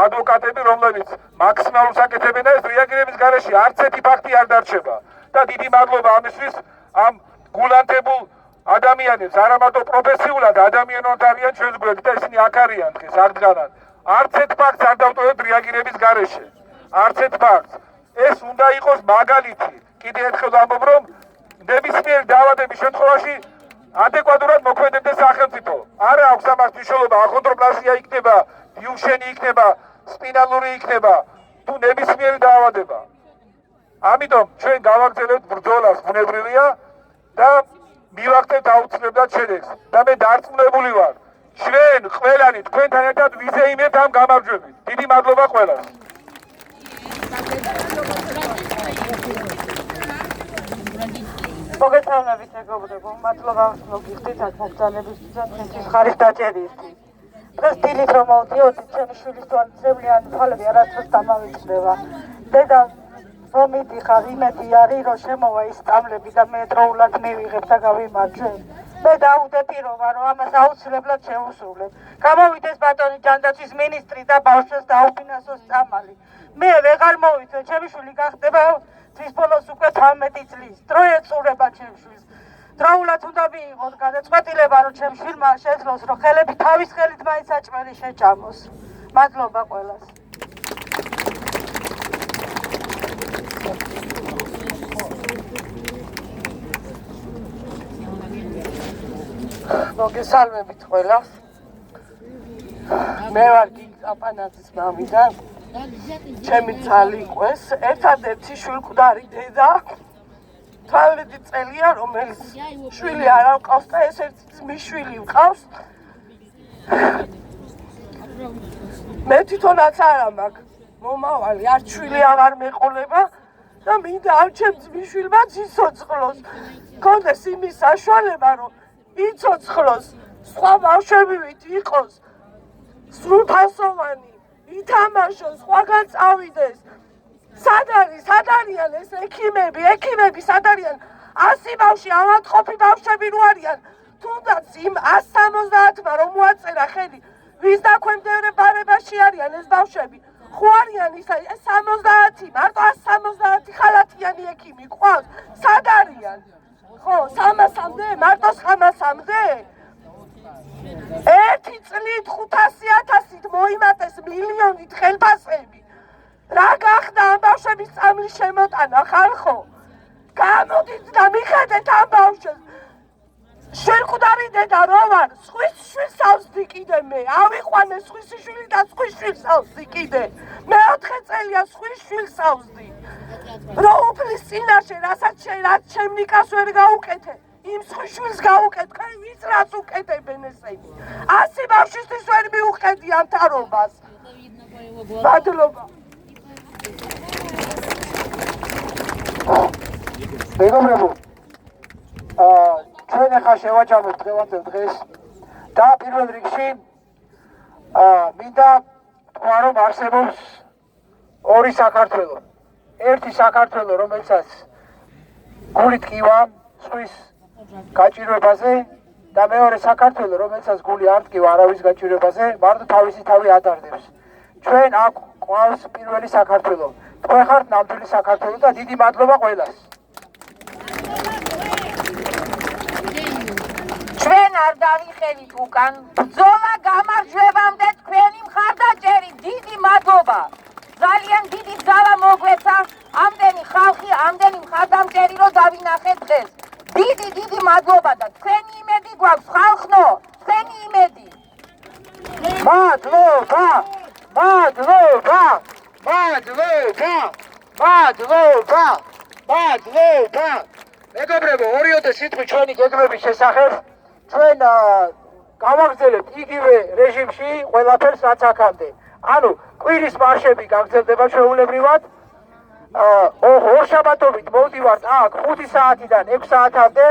ადვოკატები, რომლებიც მაქსიმალურს აკეთებენ და ეს რეაგირების გარეშე არც ერთი ფაქტი არ დარჩება და დიდი მადლობა ამისთვის ამ გულანთებულ ადამიანებს, არა მარტო პროფესიულად ადამიანად არიან ჩვენს გვერდით და ისინი აქ არიან დღეს აღდგანან. არც ერთ ფაქტს არ დავტოვებთ რეაგირების გარეშე. არც ერთ ფაქტს. ეს უნდა იყოს მაგალითი. კიდევ ერთხელ ვამბობ, რომ ნებისმიერი დაავადების შემთხვევაში ადეკვატურად მოქმედებდეს სახელმწიფო. არა აქვს ამას მნიშვნელობა, აკონტროპლაზია იქნება, დიუშენი იქნება, სპინალური იქნება, თუ ნებისმიერი დაავადება. ამიტომ ჩვენ გავაგრძელებთ ბრძოლას, ბუნებრივია და მივახდენთ აუცილებლად შედეგს. და მე დარწმუნებული ვარ, ჩვენ ყველანი თქვენთან ერთად ვიზეიმებთ ამ გამარჯვებით. დიდი მადლობა ყველას. მოგესალმებით მეგობრებო, მადლობა მოგიხდით აქ მოგზაურობისთვის და თქვენთვის ხარისხ დაჭერისთვის. დღეს დილით რომ მოვდიოდი, ჩემი შვილის თვალწევლიანი თვალები არასდროს დამავიწყდება. დედა რომ მიდიხარ, იმედი არის რომ შემოვა ის სწავლები და მე დროულად მივიღებ და გავიმარჯვებ. მე დაუდეპირობა რომ ამას აუცილებლად შევუსრულებ. გამოვიდეს ბატონი ჯანდაცვის მინისტრი და ბავშვებს დაუფინანსოს წამალი. მე ვეღარ მოვიცე, ჩემი შვილი გახდება თვის ბოლოს უკვე 18 წლის. დრო ეწურება ჩემს შვილს. დროულად უნდა მიიღოს გადაწყვეტილება რომ ჩემს შვილმა შეძლოს რომ ხელები თავის ხელით მაინც საჭმელი შეჭამოს. მადლობა ყველას. მოგესალმებით ყველას. მე ვარ გიგაპანაძის მამიდან. ჩემი ძალი იყვეს, ერთადერთი შვილკვდარი დედა. 12 წელია, რომელიც შვილი არ მყავს და ეს ერთი ძმის შვილი მყავს. მე თვითონაც არა მაქვს მომავალი, არ შვილი აღარ მეყოლება და მინდა ამ ჩემ ძმის შვილმა იცოცხლოს. გქონდეს იმის საშუალება, რომ იცოცხლოს, სხვა ბავშვებივით იყოს სრულფასოვანი, ითამაშოს, სხვაგან წავიდეს. სად არიან ეს ექიმები სად არიან? 100 ბავშვი, ავადმყოფი ბავშვები რო არიან, თუნდაც იმ 170-მა რომ მოაწერა ხელი, ვის დაქვემდებარებაში არიან ეს ბავშვები? ხო არიან ის 70, მარტო 170 ხალათიანი ექიმი ყავს. სად არიან? ხო, 300-მდე, მარტო 300-მდე? ერთი წლით 500,000-ით მოიმატეს მილიონით ხელფასები. რა გახდა ამ ბავშვების წამლის შემოტანა ხალხო? გამოდით და მიხედეთ ამ ბავშვებს. შვილკვდარი დედა რო ვარ, სხვის შვილს ავსდი კიდე მე. ავიყვანე სხვის შვილი და სხვის შვილს ავსდი კიდე. მე 4 წელია სხვის შვილს ავსდი. რო უფლის წინაშე, რასაც ჩემ ნიკას ვერ გაუკეთე, იმ სხვის შვილს გაუკეთ, ხე ვის რას უკეთებენ ესენი? 100 ბავშვისთვის ვერ მიუხედი ამ თარობას. მადლობა. მეგობრებო, ჩვენ ახლა შევაჯამებთ დღევანდელ დღეს და პირველ რიგში მინდა თქვა, რომ არსებობს ორი საქართველო. ერთი საქართველო, რომელსაც გული ტკივა სხვის გაჭირვებაზე და მეორე საქართველო, რომელსაც გული არ ტკივა არავის გაჭირვებაზე, მარტო თავისი თავი ადარდებს. ჩვენ აქ ყავს პირველი საქართველო. თქვენ ხართ ნამდვილი საქართველო და დიდი მადლობა ყველას. ჩვენ არ დავიხელით უკან, ბრძოლა გამარჯვებამდე თქვენი მხარდაჭერით. დიდი მადლობა. ძალიან დიდი ძალა მოგვეცა, ამდენი ხალხი, ამდენი მხარდამჭერი რომ დავინახეთ დღეს. დიდი მადლობა და თქვენი იმედი გვაქვს ხალხო, თქვენი იმედი. მადლობა! მეგობრებო, ორიოდე სიტყვი ჩვენი გეგმების შესახებ, ჩვენ გავაგრძელებთ იგივე რეჟიმში ყველაფერს რაც აქამდე. ანუ კვირის მარშები გაგრძელდება ჩვეულებრივად. ორშაბათობით მოვდივართ აქ 5 საათიდან 6 საათამდე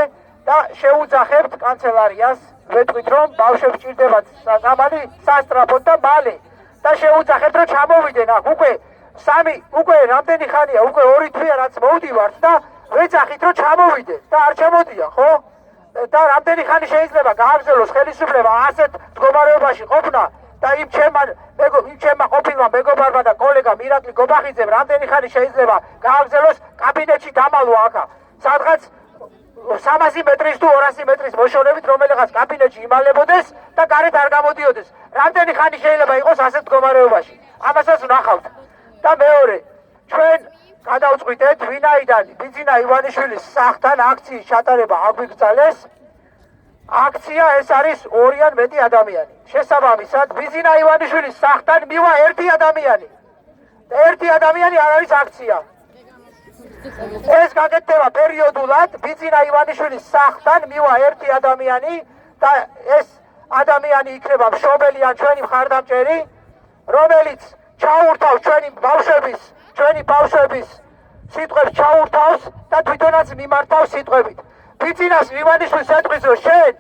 და შევუძახებთ კანცელარიას, ვეთქვით რომ ბავშვებს ჭირდებათ სამალი სასტრაფოდ და მალე და შევუძახებთ რომ ჩამოვიდნენ აქ უკვე რამდენი ხანია, უკვე 2 თვეა რაც მოვდივართ და ვეძახით რომ ჩამოვიდნენ და არ ჩამოდიან, ხო? და რამდენი ხანი შეიძლება გააგრძელოს ხელისუფლება ასეთ მდგომარეობაში ყოფნა და იმ ჩემმა ყოფილმა მეგობარმა და კოლეგამ ირაკლი გობახიძემ რამდენი ხანი შეიძლება გააგრძელოს კაბინეტში დამალვა აქა სადღაც 300 მეტრის თუ 200 მეტრის მოშორებით რომელიღაც კაბინეტში იმალებოდეს და გარეთ არ გამოდიოდეს. რამდენი ხანი შეიძლება იყოს ასეთ მდგომარეობაში? ამასაც ვნახავთ. და მეორე, ჩვენ გადავწყვიტეთ, ვინაიდან ბიძინა ივანიშვილის სახლთან აქციის ჩატარება აგვიგრძალეს. აქცია ეს არის 2-ან მეტი ადამიანი. შესაბამისად, ბიძინა ივანიშვილის სახლთან მივა 1 ადამიანი. და 1 ადამიანი არ არის აქცია. ეს გაკეთდება პერიოდულად, ბიძინა ივანიშვილის სახლთან მივა 1 ადამიანი და ეს ადამიანი იქნება მშობელი ან ჩვენი მხარდამჭერი, რომელიც ჩაურთავს ჩვენი ბავშვების სიტყვებს ჩაურთავს და თვითონაც მიმართავს სიტყვებით. ბიძინას ივანიშვილს ეთქვის რომ შენ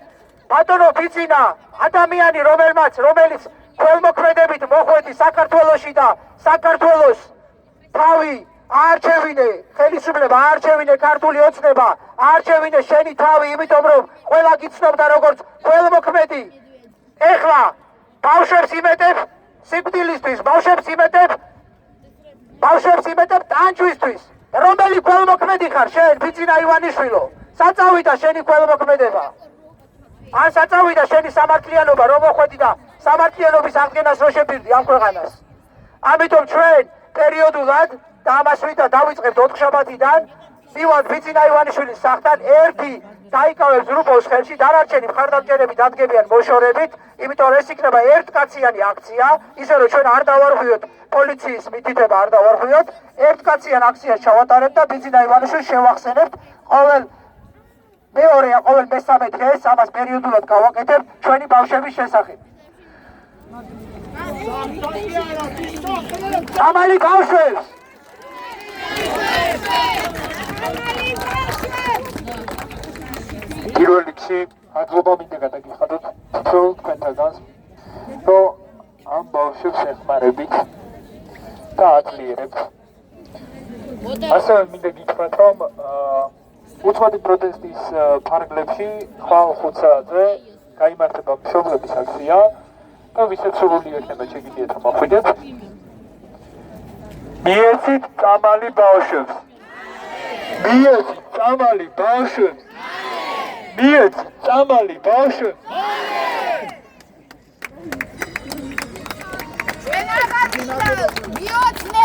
ბატონო ბიძინა ადამიანი რომელიც ქველმოქმედებით მოხვედი საქართველოში და საქართველოს თავი არჩევინე ხელისუფლება არჩევინე ქართული ოცნება არჩევინე შენი თავი იმიტომ რომ ყველა გიცნობდა როგორც ქველმოქმედი ეხლა ბავშვებს იმეტებ სიკვდილისთვის ბავშვებს იმეტებ ტანჯვისთვის რომელი ქველმოქმედი ხარ შენ ბიძინა ივანიშვილო საწავიდა შენი ქველმოქმედება ან საწავიდა შენი სამართლიანობა რომ მოხვედი და სამართლიანობის აღდგენას რო შეპირდი ამ ქვეყანას ამიტომ ჩვენ პერიოდულად და ამას ვიდა დავიწყებთ 4 შაბათიდან მივად ბიძინა ივანიშვილის სახლთან ერთი დაიკავებს რუბოს ხელში დანარჩენი მხარდამჭერები დადგებიან მოშორებით იმიტომ რომ ეს იქნება ერთკაციანი აქცია ისე რომ ჩვენ არ დავარღვიოთ პოლიციის მითითება არ დავარღვიოთ ერთკაციან აქციას ჩავატარებთ და ბიძინა ივანიშვილს შევახსენებთ ყოველ მესამე დღეს ამას პერიოდულად გავაკეთებთ ჩვენი ბავშვების შესახებ სამალი ბავშვებს პირველ რიგში მადლობა მინდა გადაგიხადოთ თითოეულ თქვენთაგანს რომ ამ ბავშვებს ეხმარებით და აძლიერებთ ასევე მინდა გითხრათ რომ უცხოელი პროტესტის ფარგლებში ხვალ 5 საათზე გაიმართება მშობლების აქცია და ვისაც სურვილი ექნება შეგიძლიათ რომ მოხვიდეთ მიეცით წამალი ბავშვებს ჩვენ აღარ ვიყავ მიოცნე